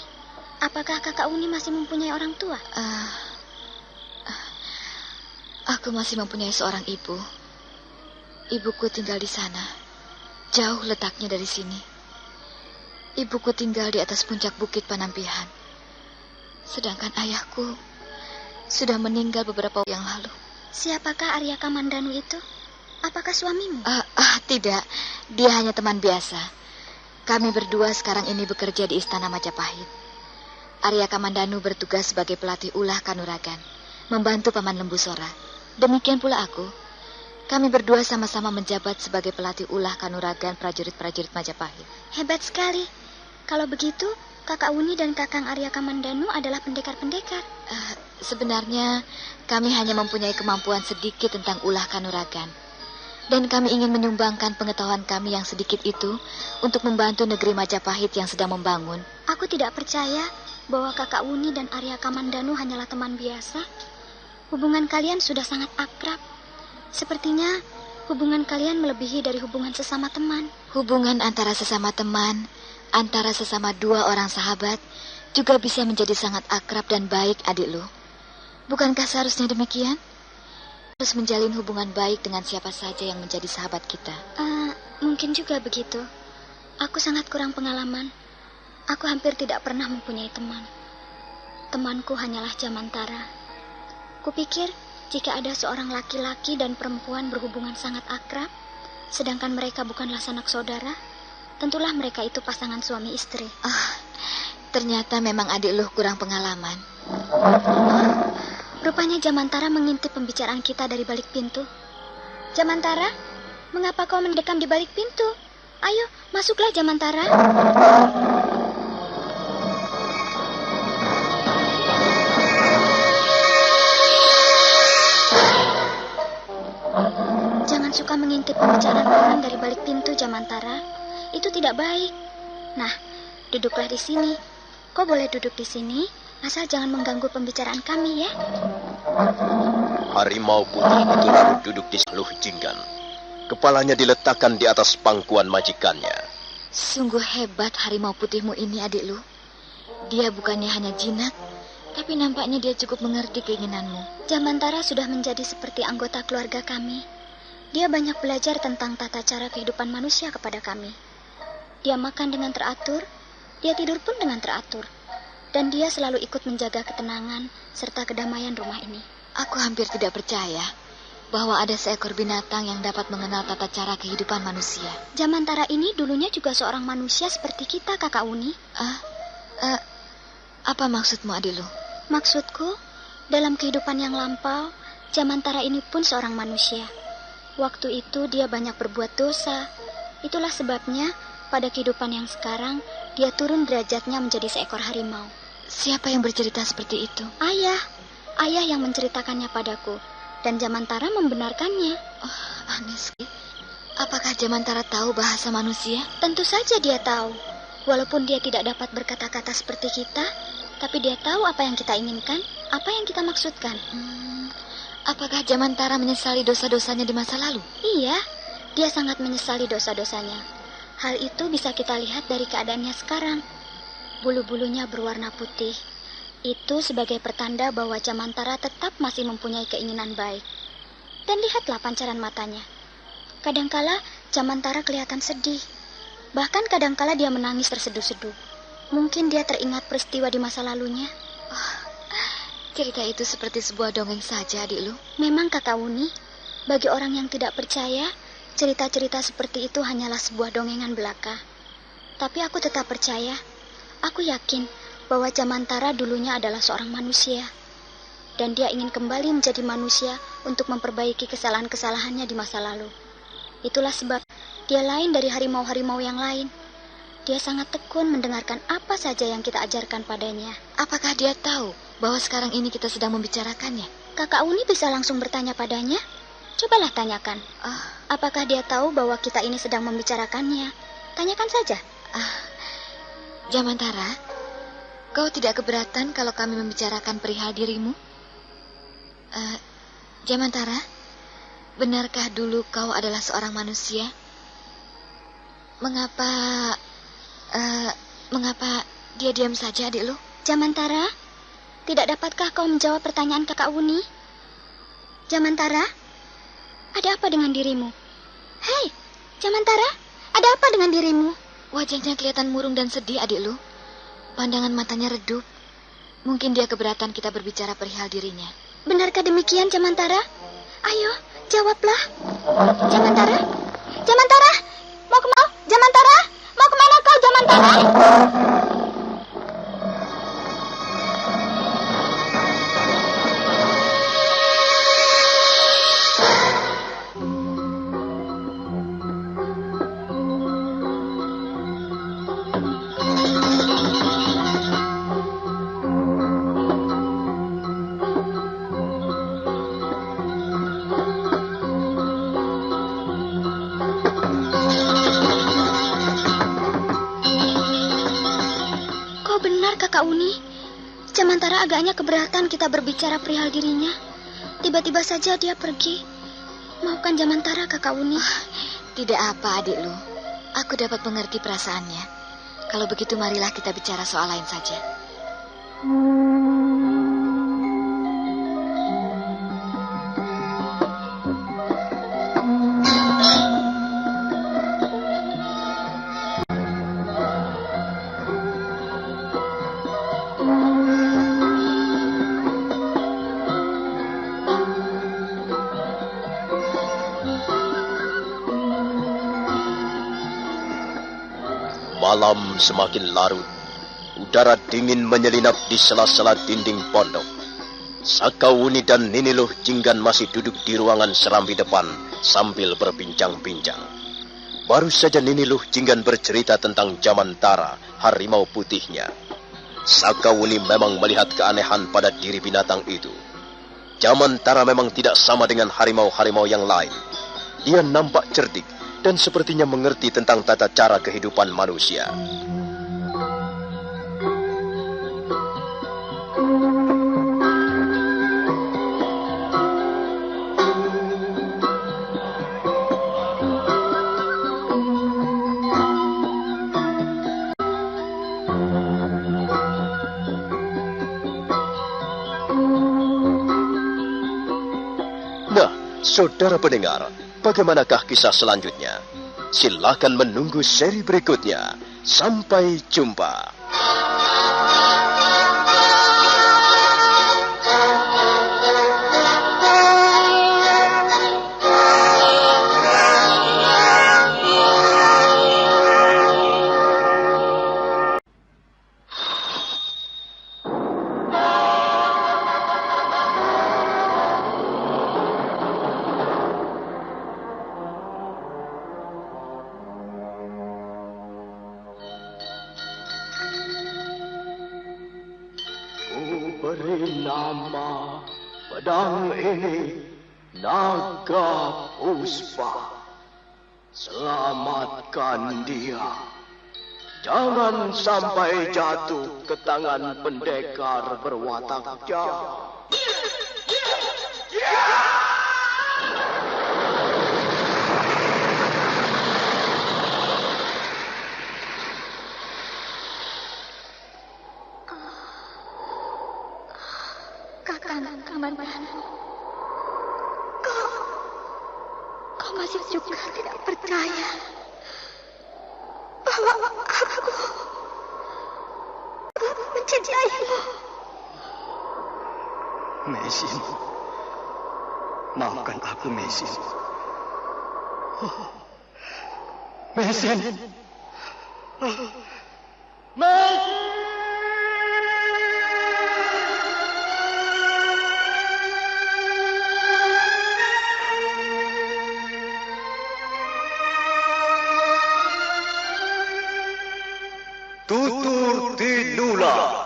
apakah Kakak Wuni masih mempunyai orang tua? Aku masih mempunyai seorang ibu. Ibuku tinggal di sana. Jauh letaknya dari sini. Ibuku tinggal di atas puncak bukit Panampihan. Sedangkan ayahku sudah meninggal beberapa waktu yang lalu. Siapakah Arya Kamandanu itu? Apakah suamimu? Tidak. Dia hanya teman biasa. Kami berdua sekarang ini bekerja di Istana Majapahit. Arya Kamandanu bertugas sebagai pelatih ulah kanuragan, membantu Paman Lembu Sora. Demikian pula aku. Kami berdua sama-sama menjabat sebagai pelatih ulah kanuragan prajurit-prajurit Majapahit. Hebat sekali. Kalau begitu, Kakak Wuni dan Kakang Arya Kamandanu adalah pendekar-pendekar. Sebenarnya kami hanya mempunyai kemampuan sedikit tentang ulah kanuragan. Dan kami ingin menyumbangkan pengetahuan kami yang sedikit itu untuk membantu negeri Majapahit yang sedang membangun. Aku tidak percaya bahwa Kakak Wuni dan Arya Kamandanu hanyalah teman biasa. Hubungan kalian sudah sangat akrab. Sepertinya hubungan kalian melebihi dari hubungan sesama teman. Hubungan antara sesama teman, antara sesama dua orang sahabat, juga bisa menjadi sangat akrab dan baik, adik lu. Bukankah seharusnya demikian? Harus menjalin hubungan baik dengan siapa saja yang menjadi sahabat kita. Mungkin juga begitu. Aku sangat kurang pengalaman. Aku hampir tidak pernah mempunyai teman. Temanku hanyalah Jamantara. Kupikir jika ada seorang laki-laki dan perempuan berhubungan sangat akrab, sedangkan mereka bukanlah sanak saudara, tentulah mereka itu pasangan suami istri. Ternyata memang adik lu kurang pengalaman. Rupanya Jamantara mengintip pembicaraan kita dari balik pintu. Jamantara, mengapa kau mendekam di balik pintu? Ayo, masuklah Jamantara. Jangan suka mengintip pembicaraan orang dari balik pintu, Jamantara. Itu tidak baik. Nah, duduklah di sini. Kau boleh duduk di sini, asal jangan mengganggu pembicaraan kami ya. Harimau putih itu lalu duduk di Luh Jinggan. Kepalanya diletakkan di atas pangkuan majikannya. Sungguh hebat harimau putihmu ini, adik Lu. Dia bukannya hanya jinak, tapi nampaknya dia cukup mengerti keinginanmu. Jamantara sudah menjadi seperti anggota keluarga kami. Dia banyak belajar tentang tata cara kehidupan manusia kepada kami. Dia makan dengan teratur, dia tidur pun dengan teratur. Dan dia selalu ikut menjaga ketenangan serta kedamaian rumah ini. Aku hampir tidak percaya bahwa ada seekor binatang yang dapat mengenal tata cara kehidupan manusia. Jamantara ini dulunya juga seorang manusia seperti kita, Kakak Uni. Apa maksudmu, adik Lu? Maksudku, dalam kehidupan yang lampau, Jamantara ini pun seorang manusia. Waktu itu dia banyak berbuat dosa. Itulah sebabnya pada kehidupan yang sekarang, dia turun derajatnya menjadi seekor harimau. Siapa yang bercerita seperti itu? Ayah yang menceritakannya padaku. Dan Jamantara membenarkannya. Oh, aneh sekali. Apakah Jamantara tahu bahasa manusia? Tentu saja dia tahu. Walaupun dia tidak dapat berkata-kata seperti kita, tapi dia tahu apa yang kita inginkan, apa yang kita maksudkan. Apakah Jamantara menyesali dosa-dosanya di masa lalu? Iya, dia sangat menyesali dosa-dosanya. Hal itu bisa kita lihat dari keadaannya sekarang. Bulu-bulunya berwarna putih. Itu sebagai pertanda bahwa Jamantara tetap masih mempunyai keinginan baik. Dan lihatlah pancaran matanya. Kadangkala Jamantara kelihatan sedih. Bahkan kadangkala dia menangis terseduh-seduh. Mungkin dia teringat peristiwa di masa lalunya. Cerita itu seperti sebuah dongeng saja, adik Lu. Memang, Kakak Uni. Bagi orang yang tidak percaya, cerita-cerita seperti itu hanyalah sebuah dongengan belaka. Tapi aku tetap percaya. Aku yakin bahwa Jamantara dulunya adalah seorang manusia. Dan dia ingin kembali menjadi manusia untuk memperbaiki kesalahan-kesalahannya di masa lalu. Itulah sebab dia lain dari harimau-harimau yang lain. Dia sangat tekun mendengarkan apa saja yang kita ajarkan padanya. Apakah dia tahu bahwa sekarang ini kita sedang membicarakannya? Kakak Uni bisa langsung bertanya padanya. Cobalah tanyakan. Apakah dia tahu bahwa kita ini sedang membicarakannya? Tanyakan saja. Jamantara, kau tidak keberatan kalau kami membicarakan perihal dirimu? Jamantara, benarkah dulu kau adalah seorang manusia? Mengapa dia diam saja, adik Lu? Jamantara, tidak dapatkah kau menjawab pertanyaan Kakak Uni? Jamantara, ada apa dengan dirimu? Hei, Jamantara, ada apa dengan dirimu? Wajahnya kelihatan murung dan sedih, adik Lu. Pandangan matanya redup. Mungkin dia keberatan kita berbicara perihal dirinya. Benarkah demikian, Jamantara? Ayo, jawablah. Jamantara, Jamantara, mau kemana? Jamantara, mau kemana kau, Jamantara? Kakak Uni, Jamantara agaknya keberatan kita berbicara perihal dirinya. Tiba-tiba saja dia pergi. Maafkan Jamantara, Kakak Uni. Tidak apa, adik Lu. Aku dapat mengerti perasaannya. Kalau begitu marilah kita bicara soal lain saja. Malam semakin larut. Udara dingin menyelinap di sela-sela dinding pondok. Sakawuni dan Niniluh Jinggan masih duduk di ruangan serambi depan sambil berbincang-bincang. Baru saja Niniluh Jinggan bercerita tentang Jamantara, harimau putihnya. Sakawuni memang melihat keanehan pada diri binatang itu. Jamantara memang tidak sama dengan harimau-harimau yang lain. Ia nampak cerdik dan sepertinya mengerti tentang tata cara kehidupan manusia. Nah, saudara pendengar, bagaimanakah kisah selanjutnya? Silakan menunggu seri berikutnya. Sampai jumpa. Beri nama pedang ini Naga Puspa. Selamatkan dia. Jangan sampai jatuh ke tangan pendekar berwatak jahat. Kakang Kamandan, kau masih juga tidak percaya bahwa aku mencintaimu. Mesin, maafkan aku, Mesin. Mesin. Tutur Tinula.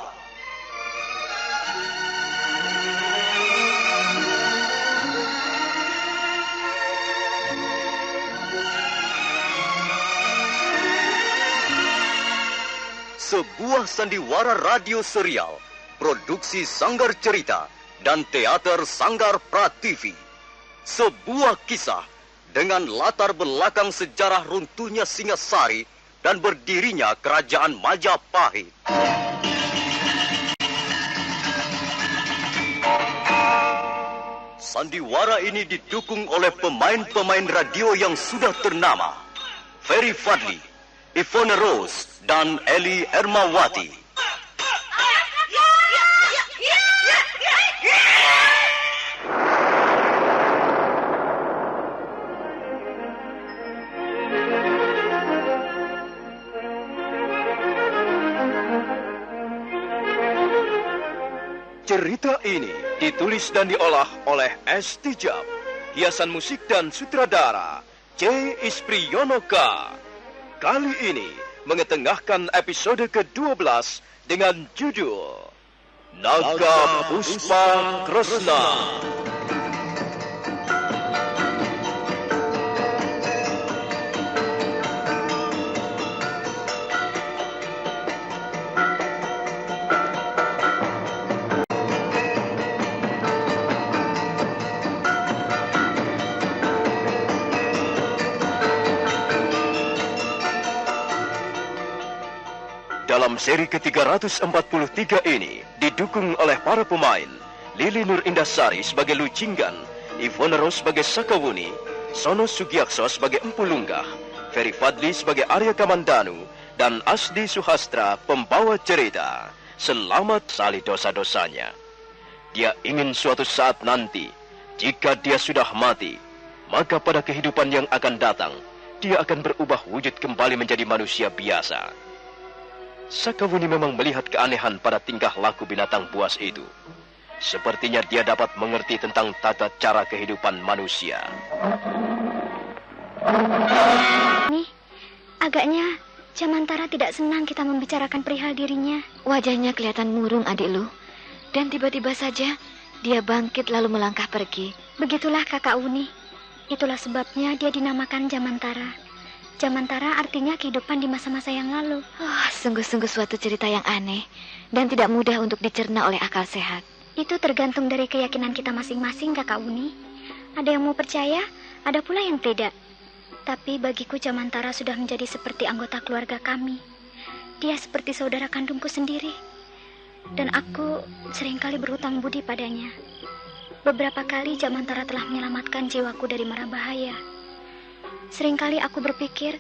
Sebuah sandiwara radio serial, produksi Sanggar Cerita dan Teater Sanggar Prativi. Sebuah kisah dengan latar belakang sejarah runtuhnya Singasari dan berdirinya Kerajaan Majapahit. Sandiwara ini didukung oleh pemain-pemain radio yang sudah ternama, Ferry Fadli, Ivone Rose, dan Eli Ermawati. Cerita ini ditulis dan diolah oleh S. Tijab, hiasan musik dan sutradara C. Ispriyonoka. Kali ini mengetengahkan episode ke-12 dengan judul Naga Puspa Kresna. Dalam seri ke-343 ini didukung oleh para pemain Lili Nur Indasari sebagai Lucinggan, Ivone Rose sebagai Sakawuni, Sono Sugiakso sebagai Empu Lunggah, Ferry Fadli sebagai Arya Kamandanu, dan Asdi Suhastra pembawa cerita. Selamat sali dosa-dosanya. Dia ingin suatu saat nanti, jika dia sudah mati, maka pada kehidupan yang akan datang, dia akan berubah wujud kembali menjadi manusia biasa. Sakawuni memang melihat keanehan pada tingkah laku binatang buas itu. Sepertinya dia dapat mengerti tentang tata cara kehidupan manusia. Nih, agaknya Jamantara tidak senang kita membicarakan perihal dirinya. Wajahnya kelihatan murung, adik lu. Dan tiba-tiba saja dia bangkit lalu melangkah pergi. Begitulah Kakak Uni. Itulah sebabnya dia dinamakan Jamantara. Jamantara artinya kehidupan di masa-masa yang lalu. Sungguh-sungguh suatu cerita yang aneh dan tidak mudah untuk dicerna oleh akal sehat. Itu tergantung dari keyakinan kita masing-masing, Kakak Uni. Ada yang mau percaya, ada pula yang tidak. Tapi bagiku Jamantara sudah menjadi seperti anggota keluarga kami. Dia seperti saudara kandungku sendiri. Dan aku seringkali berhutang budi padanya. Beberapa kali Jamantara telah menyelamatkan jiwaku dari mara bahaya. Seringkali aku berpikir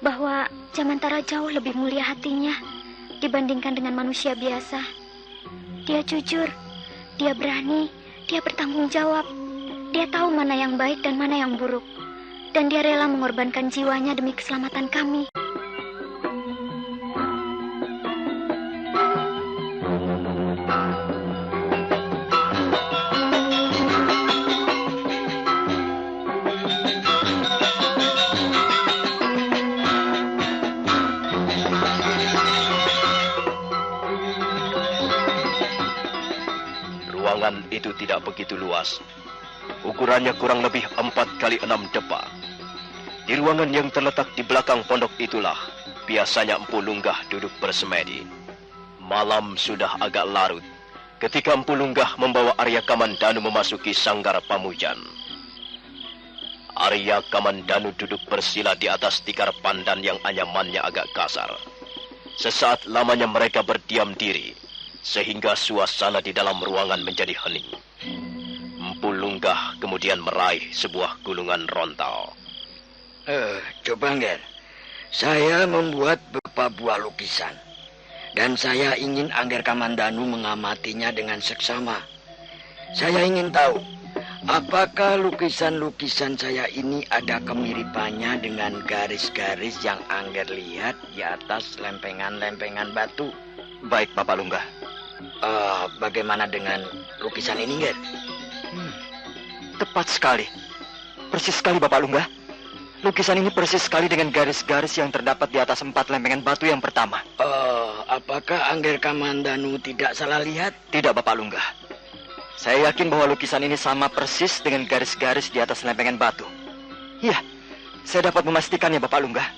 bahwa Jamantara jauh lebih mulia hatinya dibandingkan dengan manusia biasa. Dia jujur, dia berani, dia bertanggung jawab. Dia tahu mana yang baik dan mana yang buruk. Dan dia rela mengorbankan jiwanya demi keselamatan kami. Ruangan itu tidak begitu luas. Ukurannya kurang lebih 4 kali 6 depa. Di ruangan yang terletak di belakang pondok itulah biasanya Empu Lunggah duduk bersemedi. Malam sudah agak larut ketika Empu Lunggah membawa Arya Kamandanu memasuki sanggar pamujan. Arya Kamandanu duduk bersila di atas tikar pandan yang anyamannya agak kasar. Sesaat lamanya mereka berdiam diri sehingga suasana di dalam ruangan menjadi hening. Empu Lunggah kemudian meraih sebuah gulungan rontal. Coba, Ngger. Saya membuat beberapa buah lukisan. Dan saya ingin Angger Kamandanu mengamatinya dengan seksama. Saya ingin tahu, apakah lukisan-lukisan saya ini ada kemiripannya dengan garis-garis yang Angger lihat di atas lempengan-lempengan batu? Baik, Bapak Lunggah. Bagaimana dengan lukisan ini, Ngger? Tepat sekali. Persis sekali, Bapak Lunggah. Lukisan ini persis sekali dengan garis-garis yang terdapat di atas 4 lempengan batu yang pertama. Apakah Angger Kamandanu tidak salah lihat? Tidak, Bapak Lunggah. Saya yakin bahwa lukisan ini sama persis dengan garis-garis di atas lempengan batu. Iya, saya dapat memastikannya, Bapak Lunggah.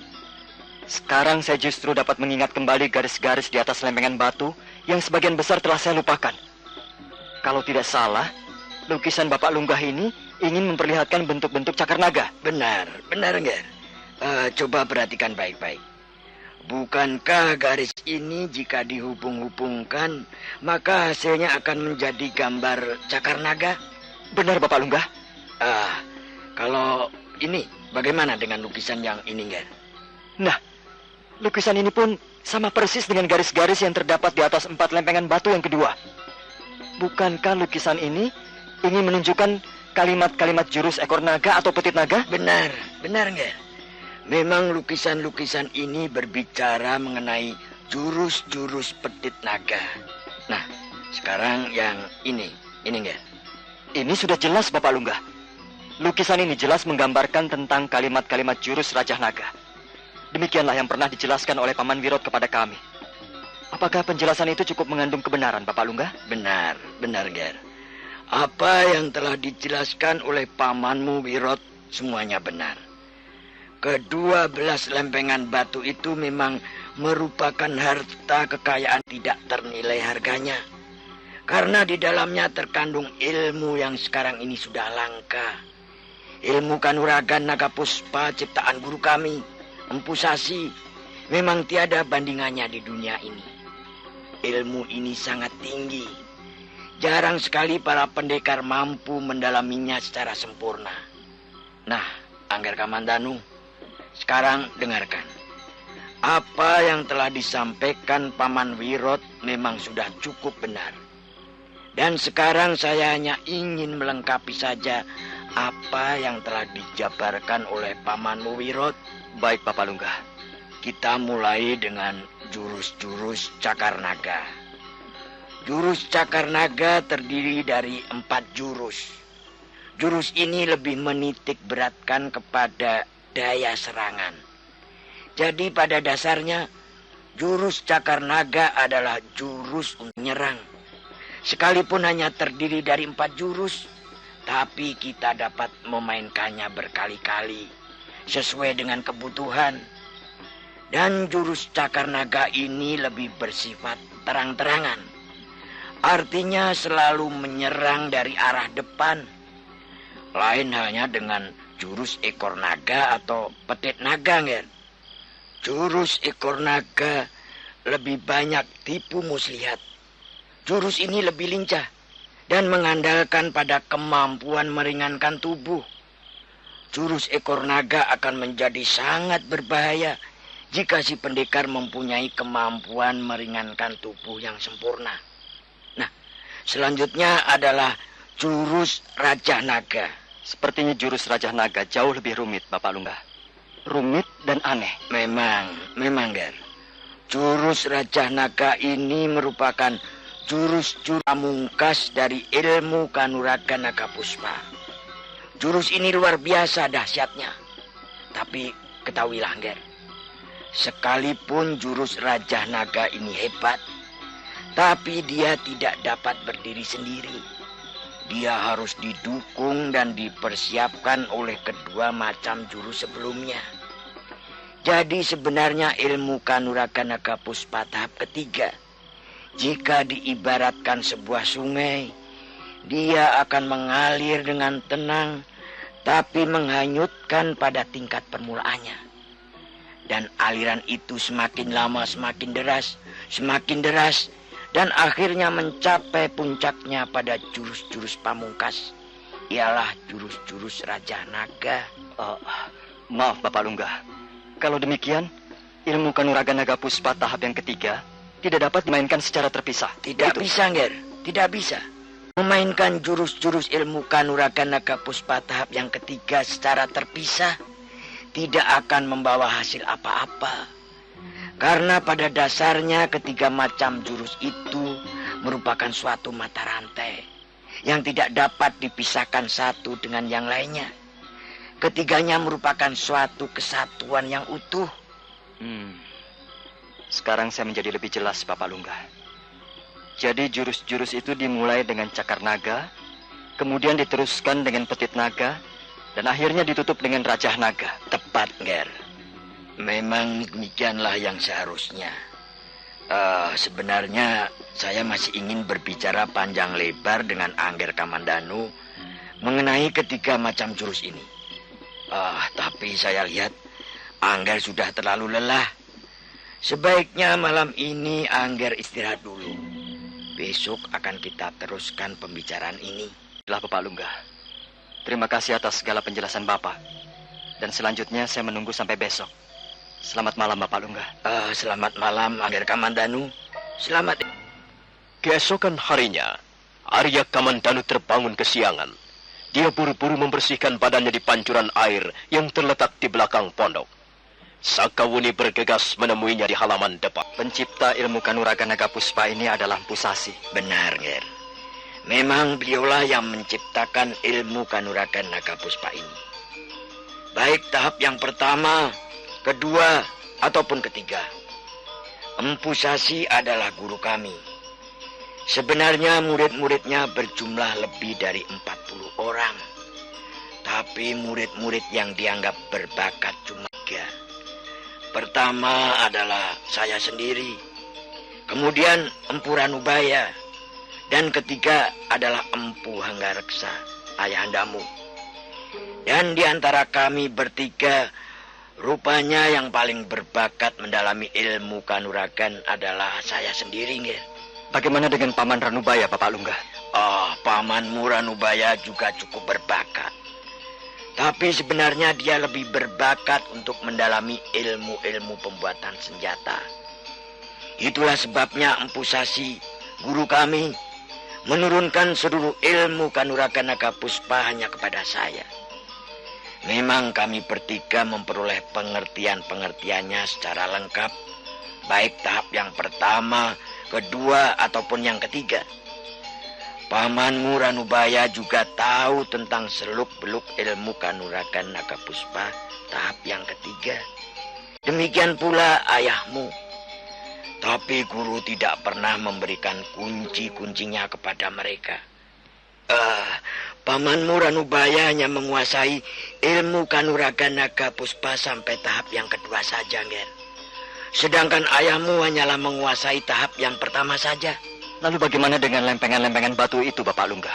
Sekarang saya justru dapat mengingat kembali garis-garis di atas lempengan batu yang sebagian besar telah saya lupakan. Kalau tidak salah, lukisan Bapak Lunggah ini ingin memperlihatkan bentuk-bentuk cakar naga. Benar, Ngger. Coba perhatikan baik-baik. Bukankah garis ini jika dihubung-hubungkan, maka hasilnya akan menjadi gambar cakar naga? Benar, Bapak Lunggah. Kalau ini, bagaimana dengan lukisan yang ini, Ngger? Nah, lukisan ini pun sama persis dengan garis-garis yang terdapat di atas 4 lempengan batu yang kedua. Bukankah lukisan ini ingin menunjukkan kalimat-kalimat jurus ekor naga atau petit naga? Benar, Ngger. Memang lukisan-lukisan ini berbicara mengenai jurus-jurus petit naga. Nah, sekarang yang ini Ngger. Ini sudah jelas, Bapak Lunggah. Lukisan ini jelas menggambarkan tentang kalimat-kalimat jurus Rajah Naga. Demikianlah yang pernah dijelaskan oleh Paman Wirot kepada kami. Apakah penjelasan itu cukup mengandung kebenaran, Bapak Lunggah? Benar, Ngger. Apa yang telah dijelaskan oleh pamanmu Wirot semuanya benar. Ke-12 lempengan batu itu memang merupakan harta kekayaan tidak ternilai harganya. Karena di dalamnya terkandung ilmu yang sekarang ini sudah langka. Ilmu kanuragan naga puspa ciptaan guru kami, Empu Sasi, memang tiada bandingannya di dunia ini. Ilmu ini sangat tinggi. Jarang sekali para pendekar mampu mendalaminya secara sempurna. Nah, Angger Kamandanu, sekarang dengarkan. Apa yang telah disampaikan Paman Wirot memang sudah cukup benar. Dan sekarang saya hanya ingin melengkapi saja apa yang telah dijabarkan oleh Pamanmu Wirot. Baik, Bapak Lunggah. Kita mulai dengan jurus-jurus cakar naga. Jurus cakar naga terdiri dari 4 jurus. Jurus ini lebih menitik beratkan kepada daya serangan. Jadi pada dasarnya, jurus cakar naga adalah jurus untuk menyerang. Sekalipun hanya terdiri dari 4 jurus, tapi kita dapat memainkannya berkali-kali sesuai dengan kebutuhan. Dan jurus cakar naga ini lebih bersifat terang-terangan. Artinya selalu menyerang dari arah depan. Lain halnya dengan jurus ekor naga atau petit naga, Nger. Jurus ekor naga lebih banyak tipu muslihat. Jurus ini lebih lincah dan mengandalkan pada kemampuan meringankan tubuh. Jurus ekor naga akan menjadi sangat berbahaya jika si pendekar mempunyai kemampuan meringankan tubuh yang sempurna. Nah, selanjutnya adalah jurus Raja Naga. Sepertinya jurus Raja Naga jauh lebih rumit, Bapak Lunggah. Rumit dan aneh. Memang, Ger. Jurus Raja Naga ini merupakan jurus pamungkas dari ilmu Kanuragan Naga Puspa. Jurus ini luar biasa dahsyatnya. Tapi ketahuilah, Ger, sekalipun jurus Raja Naga ini hebat, tapi dia tidak dapat berdiri sendiri. Dia harus didukung dan dipersiapkan oleh kedua macam jurus sebelumnya. Jadi sebenarnya ilmu Kanuragan Naga Puspa tahap ketiga, jika diibaratkan sebuah sungai, dia akan mengalir dengan tenang, tapi menghanyutkan pada tingkat permulaannya. Dan aliran itu semakin lama semakin deras, dan akhirnya mencapai puncaknya pada jurus-jurus pamungkas. Ialah jurus-jurus Raja Naga. Maaf, Bapak Lunggah. Kalau demikian, ilmu Kanuragan Naga Puspa tahap yang ketiga tidak dapat dimainkan secara terpisah. Tidak bisa, Nger. Tidak bisa. Memainkan jurus-jurus ilmu Kanuragan Naga Puspa tahap yang ketiga secara terpisah tidak akan membawa hasil apa-apa. Karena pada dasarnya ketiga macam jurus itu merupakan suatu mata rantai yang tidak dapat dipisahkan satu dengan yang lainnya. Ketiganya merupakan suatu kesatuan yang utuh. Sekarang saya menjadi lebih jelas, Bapak Lunggah. Jadi jurus-jurus itu dimulai dengan cakar naga, kemudian diteruskan dengan petit naga, dan akhirnya ditutup dengan Raja Naga. Tepat, Nger. Memang demikianlah yang seharusnya. Sebenarnya saya masih ingin berbicara panjang lebar dengan Angger Kamandanu mengenai ketiga macam jurus ini. Tapi saya lihat Angger sudah terlalu lelah. Sebaiknya malam ini Angger istirahat dulu. Besok akan kita teruskan pembicaraan ini. Baiklah, Bapak Lunggah. Terima kasih atas segala penjelasan Bapak. Dan selanjutnya saya menunggu sampai besok. Selamat malam, Bapak Lunggah. Selamat malam, Angger Kamandanu. Selamat. Keesokan harinya, Arya Kamandanu terbangun kesiangan. Dia buru-buru membersihkan badannya di pancuran air yang terletak di belakang pondok. Sakawuni bergegas menemuinya di halaman depan. Pencipta ilmu Kanuragan Naga Puspa ini adalah Empu Sasi. Benar, Nger. Memang beliaulah yang menciptakan ilmu Kanuragan Naga Puspa ini. Baik tahap yang pertama, kedua, ataupun ketiga. Empu Sasi adalah guru kami. Sebenarnya murid-muridnya berjumlah lebih dari 40 orang. Tapi murid-murid yang dianggap berbakat cuma 3. Pertama adalah saya sendiri. Kemudian Empu Ranubaya. Dan ketiga adalah Empu Hanggareksa, ayahandamu. Dan di antara kami bertiga, rupanya yang paling berbakat mendalami ilmu kanuragan adalah saya sendiri, Nger. Bagaimana dengan Paman Ranubaya, Bapak Lunggah? Pamanmu Ranubaya juga cukup berbakat. Tapi sebenarnya dia lebih berbakat untuk mendalami ilmu-ilmu pembuatan senjata. Itulah sebabnya Empu Sasi, guru kami, menurunkan seluruh ilmu kanuragan naga puspa hanya kepada saya. Memang kami bertiga memperoleh pengertian-pengertiannya secara lengkap, baik tahap yang pertama, kedua, ataupun yang ketiga. Pamanmu Ranubaya juga tahu tentang seluk-beluk ilmu kanuragan naga puspa tahap yang ketiga. Demikian pula ayahmu. Tapi guru tidak pernah memberikan kunci-kuncinya kepada mereka. Pamanmu Ranubaya hanya menguasai ilmu kanuragan naga puspa sampai tahap yang kedua saja, Nger. Sedangkan ayahmu hanyalah menguasai tahap yang pertama saja. Lalu bagaimana dengan lempengan-lempengan batu itu, Bapak Lungga?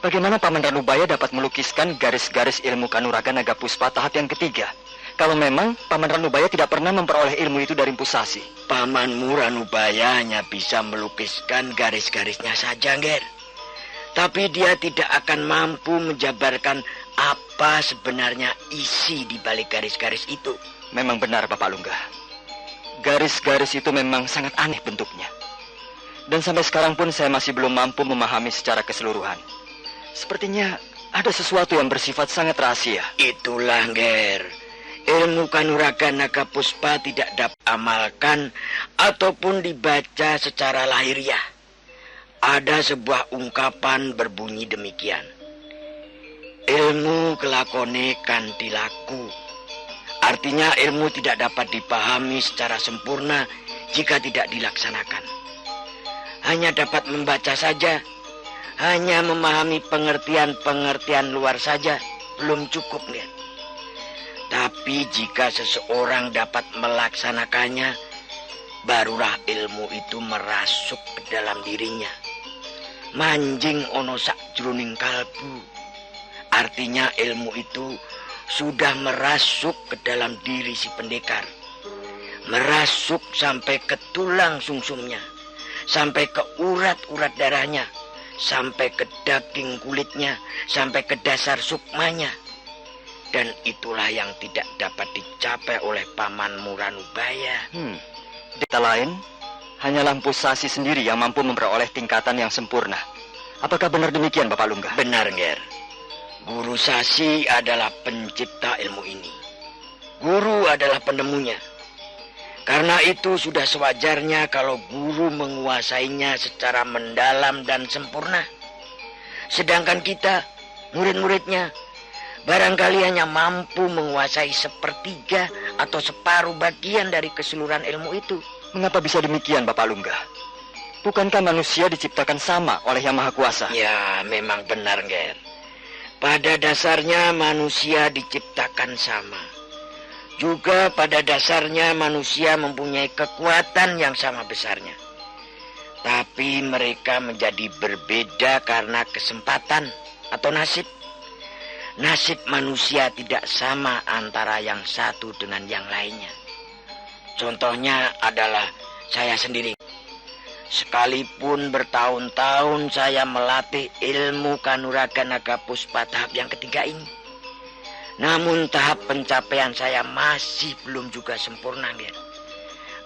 Bagaimana Paman Ranubaya dapat melukiskan garis-garis ilmu kanuragan naga puspa tahap yang ketiga? Kalau memang Paman Ranubaya tidak pernah memperoleh ilmu itu dari Empu Sasi. Pamanmu Ranubaya hanya bisa melukiskan garis-garisnya saja, Nger. Tapi dia tidak akan mampu menjabarkan apa sebenarnya isi di balik garis-garis itu. Memang benar, Bapak Lungga. Garis-garis itu memang sangat aneh bentuknya. Dan sampai sekarang pun saya masih belum mampu memahami secara keseluruhan. Sepertinya ada sesuatu yang bersifat sangat rahasia. Itulah, Nger. Ilmu kanuragan naga puspa tidak dapat amalkan ataupun dibaca secara lahiriah. Ada sebuah ungkapan berbunyi demikian. Ilmu kelakone kanthi laku. Artinya ilmu tidak dapat dipahami secara sempurna jika tidak dilaksanakan. Hanya dapat membaca saja, hanya memahami pengertian-pengertian luar saja, belum cukup, Nger. Tapi jika seseorang dapat melaksanakannya, barulah ilmu itu merasuk ke dalam dirinya. Manjing ono sakjroning kalbu. Artinya ilmu itu sudah merasuk ke dalam diri si pendekar. Merasuk sampai ke tulang sumsumnya, sampai ke urat-urat darahnya, sampai ke daging kulitnya, sampai ke dasar sukmanya. Dan itulah yang tidak dapat dicapai oleh Pamanmu Ranubaya. Kata lain, hanyalah Empu Sasi sendiri yang mampu memperoleh tingkatan yang sempurna. Apakah benar demikian, Bapak Lungga? Benar, Nger. Guru Sasi adalah pencipta ilmu ini. Guru adalah penemunya. Karena itu sudah sewajarnya kalau guru menguasainya secara mendalam dan sempurna. Sedangkan kita, murid-muridnya, barangkali hanya mampu menguasai sepertiga atau separuh bagian dari keseluruhan ilmu itu. Mengapa bisa demikian, Bapak Lungga? Bukankah manusia diciptakan sama oleh Yang Maha Kuasa? Ya, memang benar, Nger. Pada dasarnya manusia diciptakan sama. Juga pada dasarnya manusia mempunyai kekuatan yang sama besarnya. Tapi mereka menjadi berbeda karena kesempatan atau nasib. Nasib manusia tidak sama antara yang satu dengan yang lainnya. Contohnya adalah saya sendiri. Sekalipun bertahun-tahun saya melatih ilmu kanuragan naga puspa tahap yang ketiga ini, namun tahap pencapaian saya masih belum juga sempurna, Nger.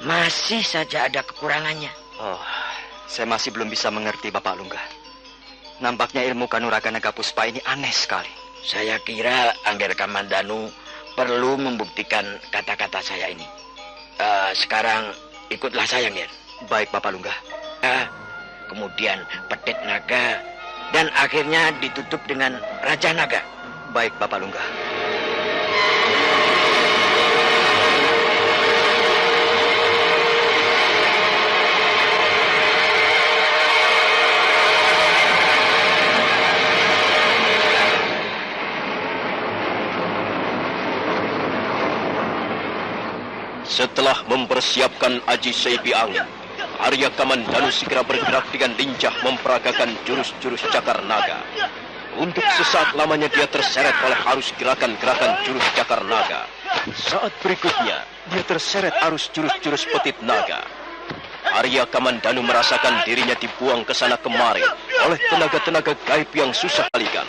Masih saja ada kekurangannya. Oh, saya masih belum bisa mengerti, Bapak Lungga. Nampaknya ilmu kanuragan naga puspa ini aneh sekali. Saya kira Angger Kamandanu perlu membuktikan kata-kata saya ini. Sekarang ikutlah saya, Nger. Baik, Bapak Lungga. Kemudian petit naga, dan akhirnya ditutup dengan Raja Naga. Baik, Bapak Lungga. Setelah mempersiapkan Aji Seipi Angin, Arya Kamandanu segera bergerak dengan lincah memperagakan jurus-jurus cakar naga. Untuk sesaat lamanya dia terseret oleh arus gerakan-gerakan jurus cakar naga. Saat berikutnya, dia terseret arus jurus-jurus petit naga. Arya Kamandanu merasakan dirinya dibuang ke sana kemari oleh tenaga-tenaga gaib yang susah kalikan.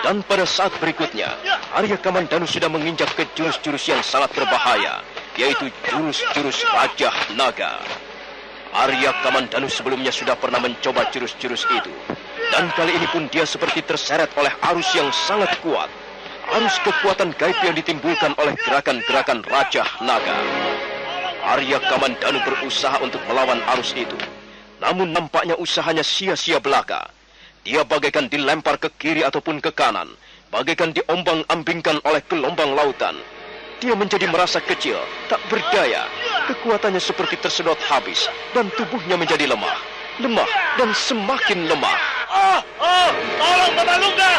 Dan pada saat berikutnya, Arya Kamandanu sudah menginjak ke jurus-jurus yang sangat berbahaya, yaitu jurus-jurus Raja Naga. Arya Kamandanu sebelumnya sudah pernah mencoba jurus-jurus itu. Dan kali ini pun dia seperti terseret oleh arus yang sangat kuat. Arus kekuatan gaib yang ditimbulkan oleh gerakan-gerakan Raja Naga. Arya Kamandanu berusaha untuk melawan arus itu. Namun nampaknya usahanya sia-sia belaka. Dia bagaikan dilempar ke kiri ataupun ke kanan. Bagaikan diombang-ambingkan oleh gelombang lautan. Dia menjadi merasa kecil, tak berdaya. Kekuatannya seperti tersedot habis. Dan tubuhnya menjadi lemah. Lemah dan semakin lemah. Tolong Bapak Lungga!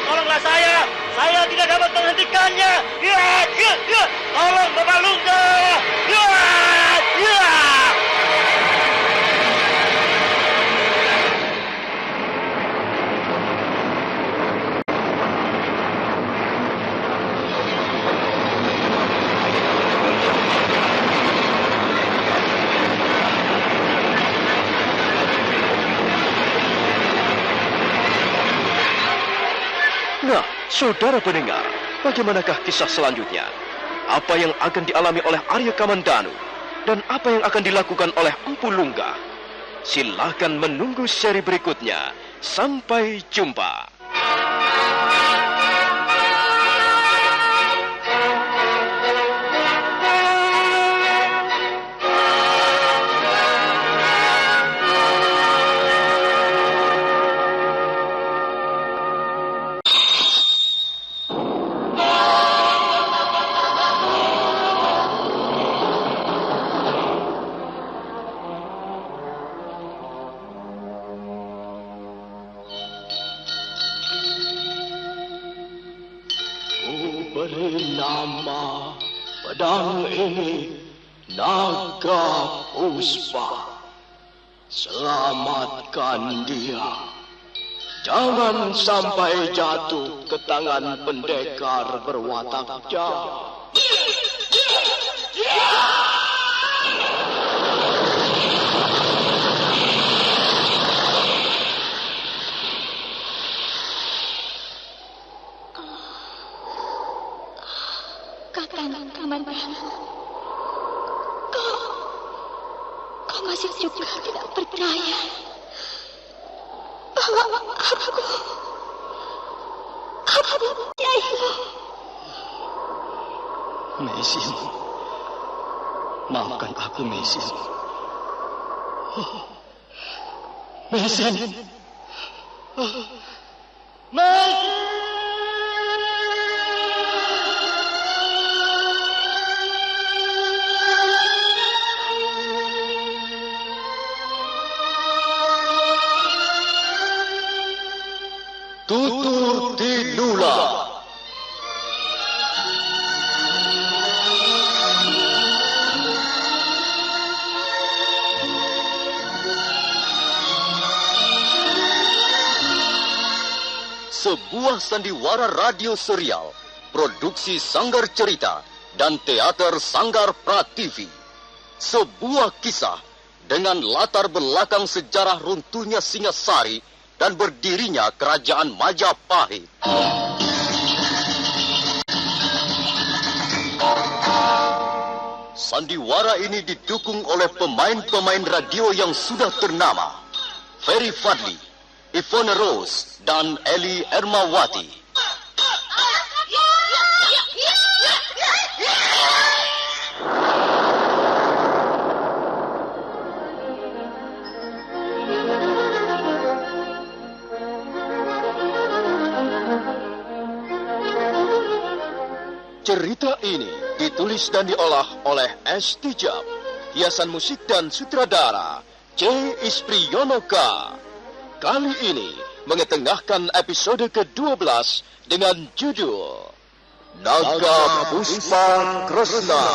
Tolonglah saya! Saya tidak dapat menghentikannya! Tolong Bapak Lungga! Nah, saudara pendengar, bagaimanakah kisah selanjutnya? Apa yang akan dialami oleh Arya Kamandanu? Dan apa yang akan dilakukan oleh Empu Lungga? Silahkan menunggu seri berikutnya. Sampai jumpa. Beri nama pedang ini Naga Puspa. Selamatkan dia. Jangan sampai jatuh ke tangan pendekar berwatak jahat. Kakang Kamandanu, kau masih juga tidak percaya bahwa aku Nyaimu. Mesin, maafkan aku, Mesin. Mesin. Tutur Tinula. Sebuah sandiwara radio serial, produksi Sanggar Cerita dan Teater Sanggar Prativi. Sebuah kisah dengan latar belakang sejarah runtuhnya Singasari dan berdirinya Kerajaan Majapahit. Sandiwara ini didukung oleh pemain-pemain radio yang sudah ternama, Ferry Fadli, Ivone Rose, dan Eli Ermawati. Cerita ini ditulis dan diolah oleh S. Tijab, hiasan musik dan sutradara C. Ispriyonoka. Kali ini mengetengahkan episode ke-12 dengan judul Naga Puspa Kresna.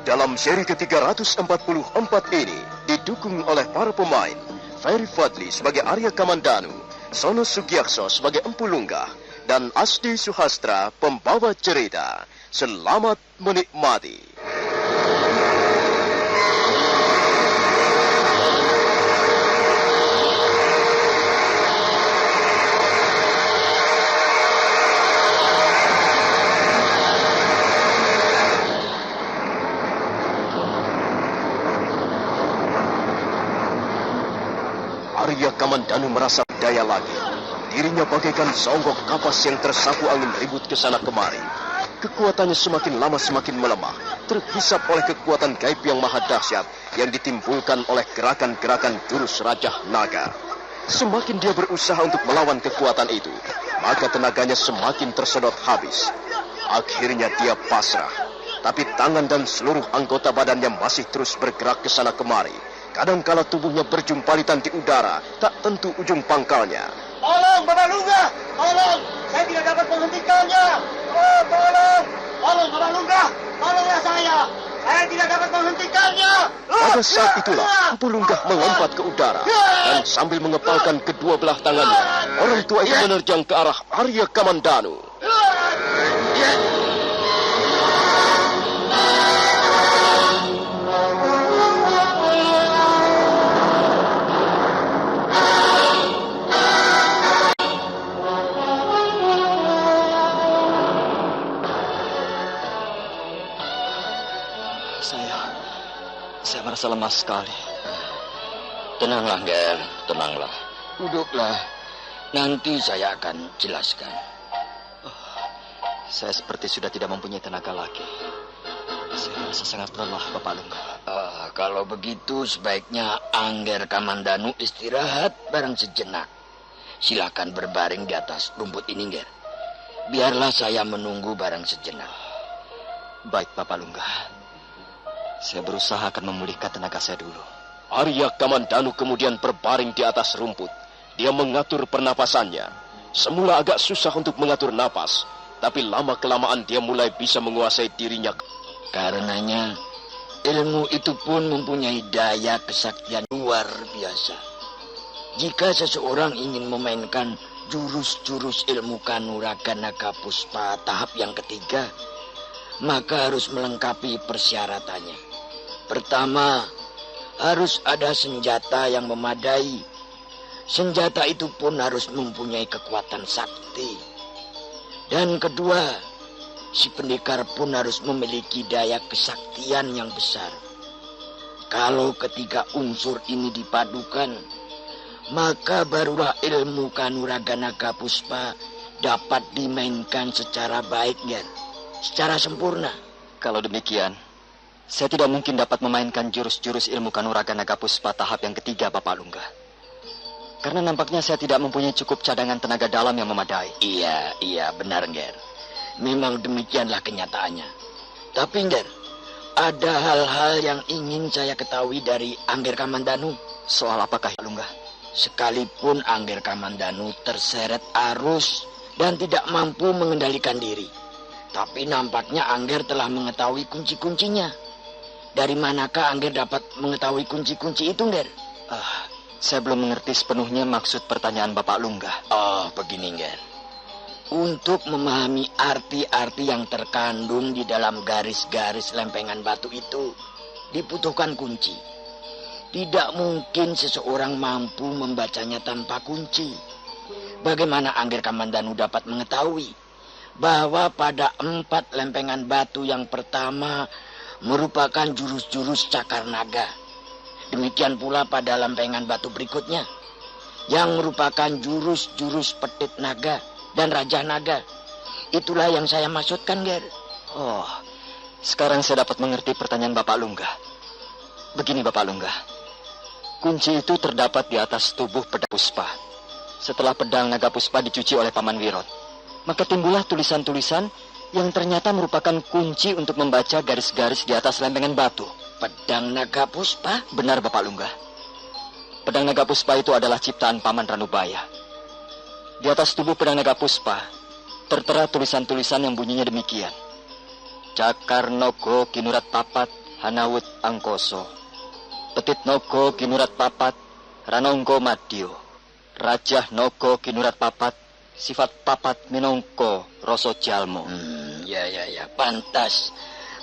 Dalam seri ke-344 ini didukung oleh para pemain Ferry Fadli sebagai Arya Kamandanu, Sono Sugiakso sebagai Empu Lungga, dan Asdi Suhastra pembawa cerita. Selamat menikmati. Kamandanu merasa daya lagi. Dirinya bagaikan seonggok kapas yang tersapu angin ribut ke sana kemari. Kekuatannya semakin lama semakin melemah, terhisap oleh kekuatan gaib yang maha dahsyat yang ditimbulkan oleh gerakan-gerakan jurus Rajah Naga. Semakin dia berusaha untuk melawan kekuatan itu, maka tenaganya semakin tersedot habis. Akhirnya dia pasrah, tapi tangan dan seluruh anggota badannya masih terus bergerak ke sana kemari. Kadangkala tubuhnya berjumpalitan di udara, tak tentu ujung pangkalnya. Tolong, Bapak Lungga! Tolong! Saya tidak dapat menghentikannya! Oh, tolong! Tolong, Bapak Lungga! Tolonglah saya! Saya tidak dapat menghentikannya! Pada saat itulah, Empu Lunggah melompat ke udara dan sambil mengepalkan kedua belah tangannya, orang tua itu menerjang ke arah Arya Kamandanu. Saya merasa lemas sekali. Tenanglah, Ger, tenanglah. Duduklah. Nanti saya akan jelaskan. Saya seperti sudah tidak mempunyai tenaga lagi. Saya merasa sangat lelah, Bapak Lungga. Kalau begitu sebaiknya Angger Kamandanu istirahat bareng sejenak. Silakan berbaring di atas rumput ini, Ger. Biarlah saya menunggu bareng sejenak. Baik, Bapak Lungga. Saya berusaha akan memulihkan tenaga saya dulu. Arya Kamandanu kemudian berbaring di atas rumput. Dia mengatur pernapasannya. Semula agak susah untuk mengatur napas, tapi lama-kelamaan dia mulai bisa menguasai dirinya. Karenanya, ilmu itu pun mempunyai daya kesaktian luar biasa. Jika seseorang ingin memainkan jurus-jurus ilmu Kanuraga Naga Puspa tahap yang ketiga, maka harus melengkapi persyaratannya. Pertama, harus ada senjata yang memadai. Senjata itu pun harus mempunyai kekuatan sakti. Dan kedua, si pendekar pun harus memiliki daya kesaktian yang besar. Kalau ketiga unsur ini dipadukan, maka barulah ilmu Kanuraga Naga Puspa dapat dimainkan secara baik dan secara sempurna. Kalau demikian, saya tidak mungkin dapat memainkan jurus-jurus ilmu Kanuraga Naga Puspa tahap yang ketiga, Bapak Lungga. Karena nampaknya saya tidak mempunyai cukup cadangan tenaga dalam yang memadai. Iya, benar, Ger. Memang demikianlah kenyataannya. Tapi, Ger, ada hal-hal yang ingin saya ketahui dari Angger Kamandanu. Soal apakah, Pak Lungga? Sekalipun Angger Kamandanu terseret arus dan tidak mampu mengendalikan diri, tapi nampaknya Angger telah mengetahui kunci-kuncinya. Dari manakah Angger dapat mengetahui kunci-kunci itu, Ger? Saya belum mengerti sepenuhnya maksud pertanyaan Bapak Lungga. Begini, Ger. Untuk memahami arti-arti yang terkandung di dalam garis-garis lempengan batu itu, dibutuhkan kunci. Tidak mungkin seseorang mampu membacanya tanpa kunci. Bagaimana Angger Kamandanu dapat mengetahui bahwa pada 4 lempengan batu yang pertama merupakan jurus-jurus cakar naga. Demikian pula pada lempengan batu berikutnya yang merupakan jurus-jurus petit naga dan raja naga. Itulah yang saya maksudkan, Ger. Sekarang saya dapat mengerti pertanyaan Bapak Lungga. Begini, Bapak Lungga. Kunci itu terdapat di atas tubuh pedang Puspa. Setelah pedang Naga Puspa dicuci oleh Paman Wirot, maka timbullah tulisan-tulisan yang ternyata merupakan kunci untuk membaca garis-garis di atas lempengan batu. Pedang Naga Puspa? Benar, Bapak Lungga. Pedang Naga Puspa itu adalah ciptaan Paman Ranubaya. Di atas tubuh pedang Naga Puspa tertera tulisan-tulisan yang bunyinya demikian. Cakar Nogo Kinurat Papat Hanawut Angkoso. Petit Nogo Kinurat Papat Ranonggo Madyo. Rajah Nogo Kinurat Papat Sifat Papat Minongko Roso Jalmo. Ya, pantas.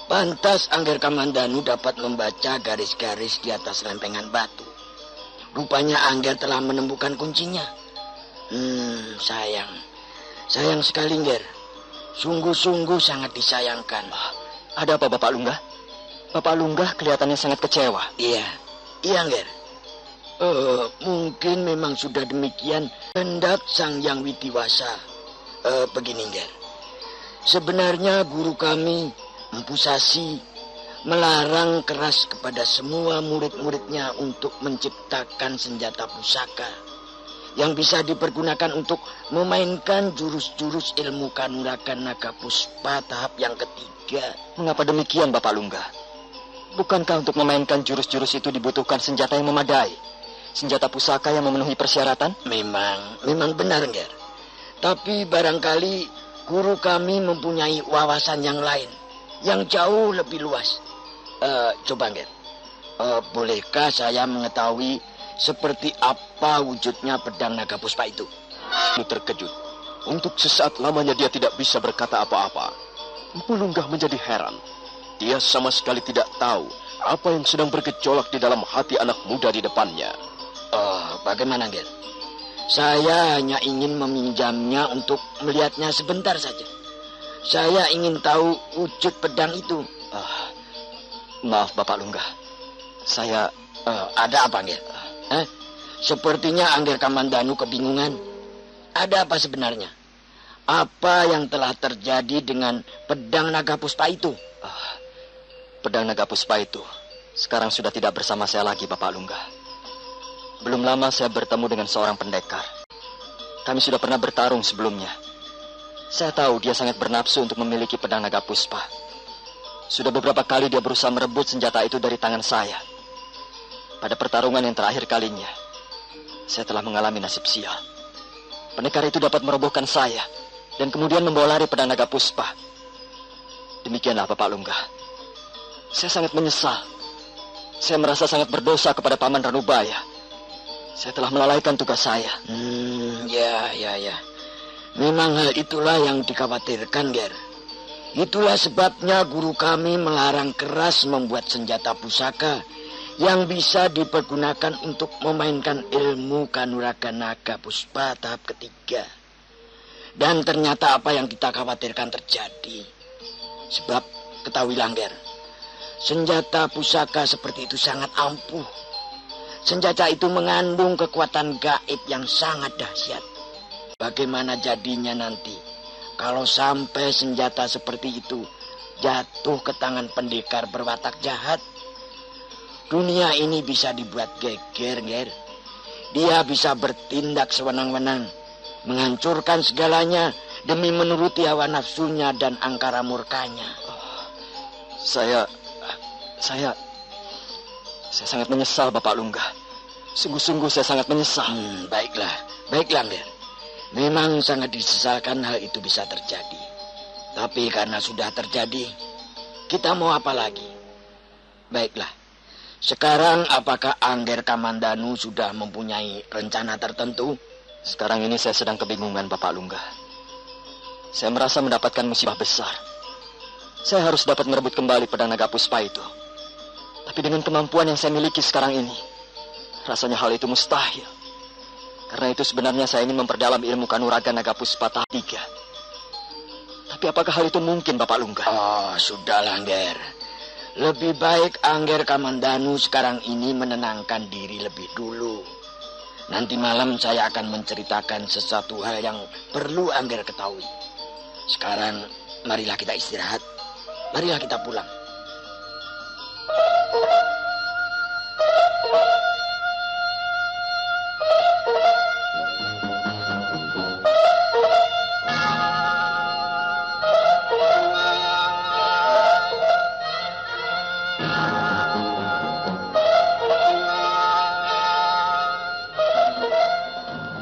Pantas Angger Kamandanu dapat membaca garis-garis di atas lempengan batu. Rupanya Angger telah menemukan kuncinya. Sayang sekali, Nger. Sungguh-sungguh sangat disayangkan. Ada apa, Bapak Lungga? Bapak Lungga kelihatannya sangat kecewa. Iya, Nger. Mungkin memang sudah demikian kehendak Sang Yang Witiwasa. Begini, Nger. Sebenarnya guru kami, Empu Sasi, melarang keras kepada semua murid-muridnya untuk menciptakan senjata pusaka yang bisa dipergunakan untuk memainkan jurus-jurus ilmu kanuragan naga puspa tahap yang ketiga. Mengapa demikian, Bapak Lungga? Bukankah untuk memainkan jurus-jurus itu dibutuhkan senjata yang memadai? Senjata pusaka yang memenuhi persyaratan? Memang benar, Nger. Tapi barangkali guru kami mempunyai wawasan yang lain, yang jauh lebih luas. Coba, Nger. Bolehkah saya mengetahui seperti apa wujudnya pedang naga puspa itu? Terkejut. Untuk sesaat lamanya dia tidak bisa berkata apa-apa. Empu Lunggah menjadi heran. Dia sama sekali tidak tahu apa yang sedang bergejolak di dalam hati anak muda di depannya. Bagaimana, Nger? Saya hanya ingin meminjamnya untuk melihatnya sebentar saja. Saya ingin tahu wujud pedang itu. Maaf, Bapak Lungga. Saya... ada apa, Nger? Sepertinya Angger Kamandanu kebingungan. Ada apa sebenarnya? Apa yang telah terjadi dengan pedang naga puspa itu? Pedang naga puspa itu sekarang sudah tidak bersama saya lagi, Bapak Lungga. Belum lama saya bertemu dengan seorang pendekar. Kami sudah pernah bertarung sebelumnya. Saya tahu dia sangat bernafsu untuk memiliki pedang naga puspa. Sudah beberapa kali dia berusaha merebut senjata itu dari tangan saya. Pada pertarungan yang terakhir kalinya, saya telah mengalami nasib sial. Pendekar itu dapat merobohkan saya dan kemudian membawa lari pedang naga puspa. Demikianlah, Bapak Lungga. Saya sangat menyesal. Saya merasa sangat berdosa kepada Paman Ranubaya. Saya telah melalaikan tugas saya. Ya. Memang hal itulah yang dikhawatirkan, Ger. Itulah sebabnya guru kami melarang keras membuat senjata pusaka yang bisa dipergunakan untuk memainkan ilmu kanuragan naga puspa tahap ketiga. Dan ternyata apa yang kita khawatirkan terjadi. Sebab ketahuilah, Ger, senjata pusaka seperti itu sangat ampuh. Senjata itu mengandung kekuatan gaib yang sangat dahsyat. Bagaimana jadinya nanti kalau sampai senjata seperti itu jatuh ke tangan pendekar berwatak jahat? Dunia ini bisa dibuat geger, Ger. Dia bisa bertindak sewenang-wenang, menghancurkan segalanya demi menuruti hawa nafsunya dan angkara murkanya. Saya sangat menyesal, Bapak Lungga. Sungguh-sungguh saya sangat menyesal. Baiklah, Nger. Memang sangat disesalkan hal itu bisa terjadi. Tapi karena sudah terjadi, kita mau apa lagi? Baiklah. Sekarang apakah Angger Kamandanu sudah mempunyai rencana tertentu? Sekarang ini saya sedang kebingungan, Bapak Lungga. Saya merasa mendapatkan musibah besar. Saya harus dapat merebut kembali pedang naga puspa itu. Tapi dengan kemampuan yang saya miliki sekarang ini, rasanya hal itu mustahil. Karena itu sebenarnya saya ingin memperdalam ilmu kanuragan naga puspa tahap 3. Tapi apakah hal itu mungkin, Bapak Lungga? Sudahlah, Angger. Lebih baik Angger Kamandanu sekarang ini menenangkan diri lebih dulu. Nanti malam saya akan menceritakan sesuatu hal yang perlu Angger ketahui. Sekarang marilah kita istirahat. Marilah kita pulang.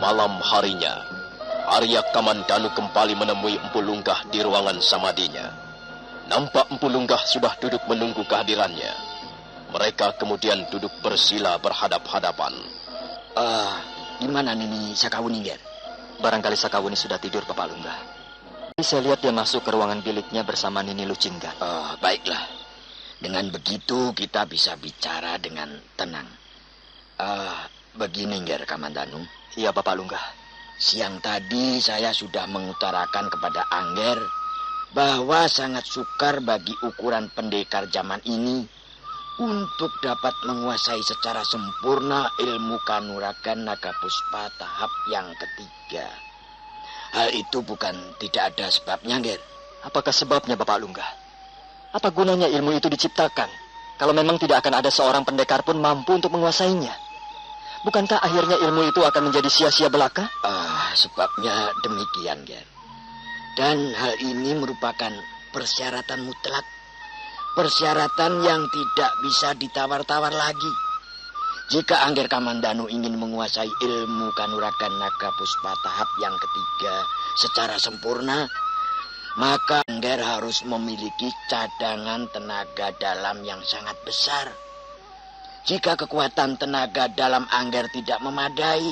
Malam harinya, Arya Kamandanu kembali menemui Empu Lunggah di ruangan samadinya. Nampak Empu Lunggah sudah duduk menunggu kehadirannya. Mereka kemudian duduk bersila berhadap-hadapan. Di mana Nini Sakawuni, Ger? Barangkali Sakawuni sudah tidur, Bapak Lungga. Saya lihat dia masuk ke ruangan biliknya bersama Nini Lucinggan. Baiklah. Dengan begitu kita bisa bicara dengan tenang. Begini, Ger Kamandanu. Iya, Bapak Lungga. Siang tadi saya sudah mengutarakan kepada Angger bahwa sangat sukar bagi ukuran pendekar zaman ini untuk dapat menguasai secara sempurna ilmu kanuragan naga puspa tahap yang ketiga. Hal itu bukan tidak ada sebabnya, Nger. Apakah sebabnya, Bapak Lunggah? Apa gunanya ilmu itu diciptakan kalau memang tidak akan ada seorang pendekar pun mampu untuk menguasainya? Bukankah akhirnya ilmu itu akan menjadi sia-sia belaka? Sebabnya demikian, Nger. Dan hal ini merupakan persyaratan mutlak. Persyaratan yang tidak bisa ditawar-tawar lagi. Jika Angger Kamandanu ingin menguasai ilmu kanuragan naga puspa tahap yang ketiga secara sempurna, maka Angger harus memiliki cadangan tenaga dalam yang sangat besar. Jika kekuatan tenaga dalam Angger tidak memadai,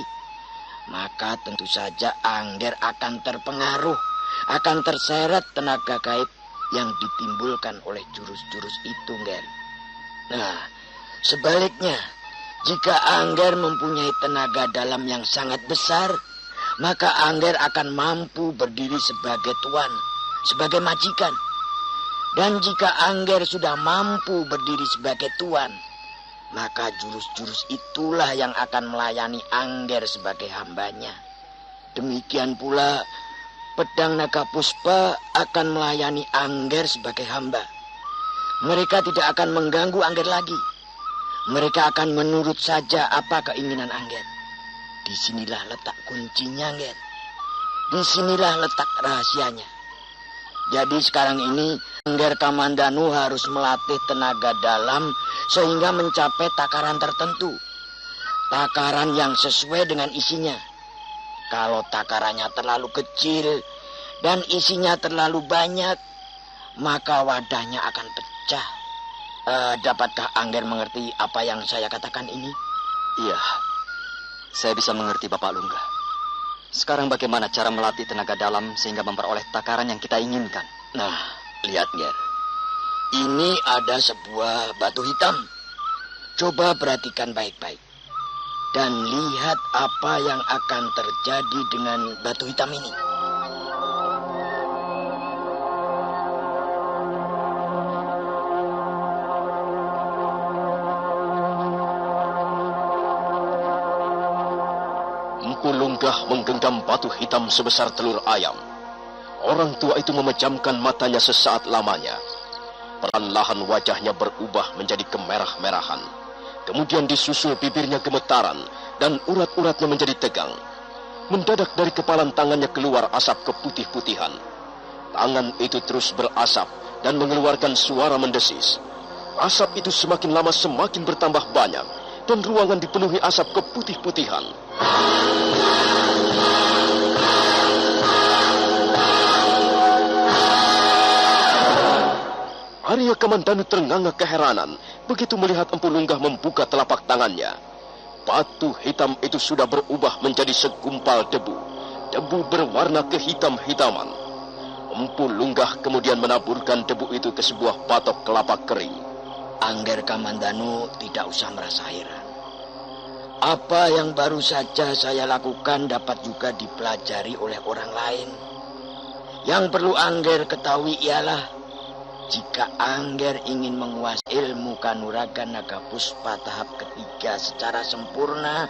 maka tentu saja Angger akan terpengaruh, akan terseret tenaga gaib yang ditimbulkan oleh jurus-jurus itu, Nger. Nah, sebaliknya, jika Angger mempunyai tenaga dalam yang sangat besar, maka Angger akan mampu berdiri sebagai tuan, sebagai majikan. Dan jika Angger sudah mampu berdiri sebagai tuan, maka jurus-jurus itulah yang akan melayani Angger sebagai hambanya. Demikian pula pedang naga puspa akan melayani Angger sebagai hamba. Mereka tidak akan mengganggu Angger lagi. Mereka akan menurut saja apa keinginan Angger. Disinilah letak kuncinya, Angger. Disinilah letak rahasianya. Jadi sekarang ini Angger Kamandanu harus melatih tenaga dalam sehingga mencapai takaran tertentu. Takaran yang sesuai dengan isinya. Kalau takarannya terlalu kecil dan isinya terlalu banyak, maka wadahnya akan pecah. Dapatkah Angger mengerti apa yang saya katakan ini? Iya, saya bisa mengerti, Bapak Lunggah. Sekarang bagaimana cara melatih tenaga dalam sehingga memperoleh takaran yang kita inginkan? Nah, lihat, Nger. Ini ada sebuah batu hitam. Coba perhatikan baik-baik. Dan lihat apa yang akan terjadi dengan batu hitam ini. Empu Lunggah menggenggam batu hitam sebesar telur ayam. Orang tua itu memejamkan matanya sesaat lamanya. Perlahan-lahan wajahnya berubah menjadi kemerah-merahan. Kemudian disusul bibirnya gemetaran dan urat-uratnya menjadi tegang. Mendadak dari kepalan tangannya keluar asap keputih-putihan. Tangan itu terus berasap dan mengeluarkan suara mendesis. Asap itu semakin lama semakin bertambah banyak dan ruangan dipenuhi asap keputih-putihan. Arya Kamandanu ternganga keheranan begitu melihat Empu Lunggah membuka telapak tangannya. Batu hitam itu sudah berubah menjadi segumpal debu. Debu berwarna kehitam-hitaman. Empu Lunggah kemudian menaburkan debu itu ke sebuah batok kelapa kering. Angger Kamandanu tidak usah merasa heran. Apa yang baru saja saya lakukan dapat juga dipelajari oleh orang lain. Yang perlu Angger ketahui ialah jika Angger ingin menguasai ilmu kanuragan naga puspa tahap ketiga secara sempurna,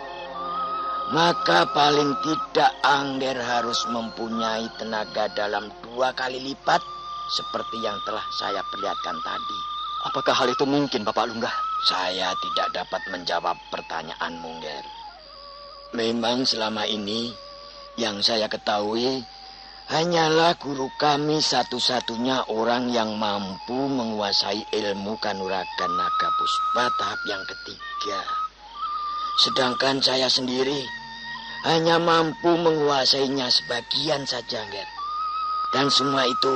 maka paling tidak Angger harus mempunyai tenaga dalam 2 kali lipat seperti yang telah saya perlihatkan tadi. Apakah hal itu mungkin, Bapak Lunggah? Saya tidak dapat menjawab pertanyaanmu, Nger. Memang selama ini yang saya ketahui hanyalah guru kami satu-satunya orang yang mampu menguasai ilmu kanuragan naga puspa tahap yang ketiga. Sedangkan saya sendiri hanya mampu menguasainya sebagian saja, Nger. Dan semua itu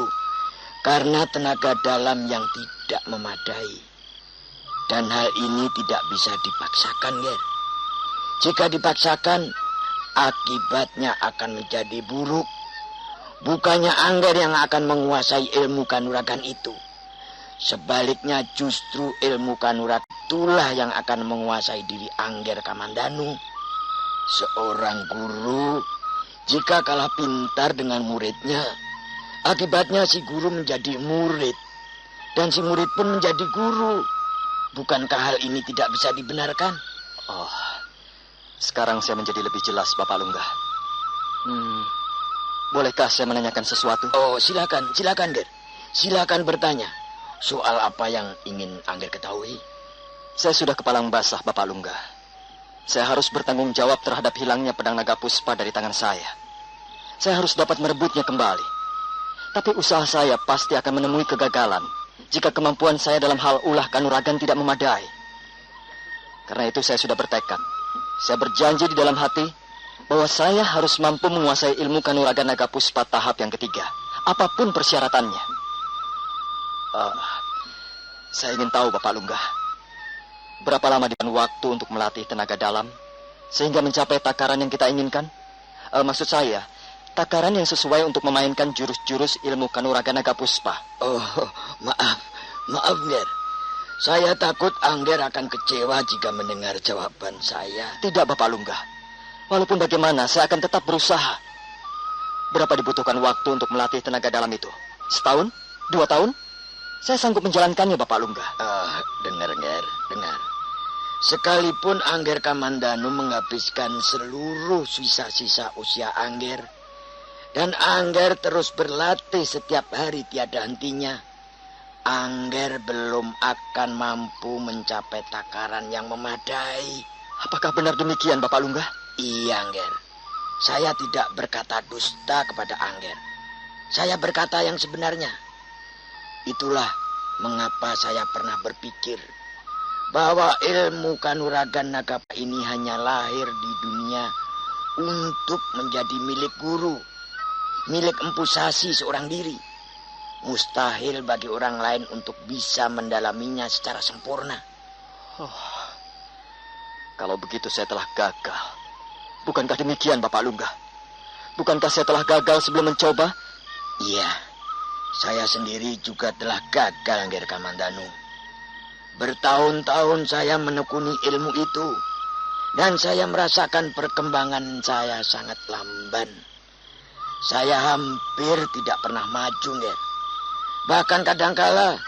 karena tenaga dalam yang tidak memadai. Dan hal ini tidak bisa dipaksakan, Nger. Jika dipaksakan, akibatnya akan menjadi buruk. Bukannya Angger yang akan menguasai ilmu kanuragan itu. Sebaliknya justru ilmu kanuragan itulah yang akan menguasai diri Angger Kamandanu. Seorang guru jika kalah pintar dengan muridnya, akibatnya si guru menjadi murid. Dan si murid pun menjadi guru. Bukankah hal ini tidak bisa dibenarkan? Oh, sekarang saya menjadi lebih jelas, Bapak Lungga. Bolehkah saya menanyakan sesuatu? Oh, silakan, Ger. Silakan bertanya. Soal apa yang ingin Angger ketahui? Saya sudah kepalang basah, Bapak Lungga. Saya harus bertanggung jawab terhadap hilangnya pedang naga puspa dari tangan saya. Saya harus dapat merebutnya kembali. Tapi usaha saya pasti akan menemui kegagalan jika kemampuan saya dalam hal ulah kanuragan tidak memadai. Karena itu saya sudah bertekad. Saya berjanji di dalam hati bahwa saya harus mampu menguasai ilmu kanuragan naga puspa tahap yang ketiga, apapun persyaratannya. Saya ingin tahu, Bapak Lungga, berapa lama dibutuhkan waktu untuk melatih tenaga dalam sehingga mencapai takaran yang kita inginkan? Maksud saya, takaran yang sesuai untuk memainkan jurus-jurus ilmu kanuragan naga puspa. Oh, maaf, Ger. Saya takut Angger akan kecewa jika mendengar jawaban saya. Tidak, Bapak Lungga. Walaupun bagaimana, saya akan tetap berusaha. Berapa dibutuhkan waktu untuk melatih tenaga dalam itu? Setahun? 2 tahun? Saya sanggup menjalankannya, Bapak Lungga. Dengar, Ger, dengar. Sekalipun Angger Kamandanu menghabiskan seluruh sisa-sisa usia Angger, dan Angger terus berlatih setiap hari tiada hentinya, Angger belum akan mampu mencapai takaran yang memadai. Apakah benar demikian, Bapak Lungga? Iya, Angger. Saya tidak berkata dusta kepada Angger. Saya berkata yang sebenarnya. Itulah mengapa saya pernah berpikir bahwa ilmu kanuragan naga ini hanya lahir di dunia untuk menjadi milik guru, milik Empu Sasi seorang diri. Mustahil bagi orang lain untuk bisa mendalaminya secara sempurna. Kalau begitu saya telah gagal. Bukankah demikian, Bapak Lungga? Bukankah saya telah gagal sebelum mencoba? Iya, saya sendiri juga telah gagal, Angger Kamandanu. Bertahun-tahun saya menekuni ilmu itu, dan saya merasakan perkembangan saya sangat lamban. Saya hampir tidak pernah maju, Ger. Bahkan kadangkala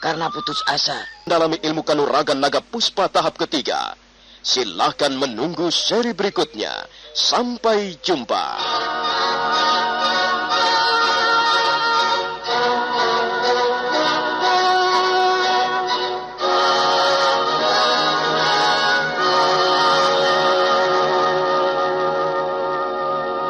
karena putus asa. Dalami ilmu kanuragan naga puspa tahap ketiga. Silahkan menunggu seri berikutnya. Sampai jumpa.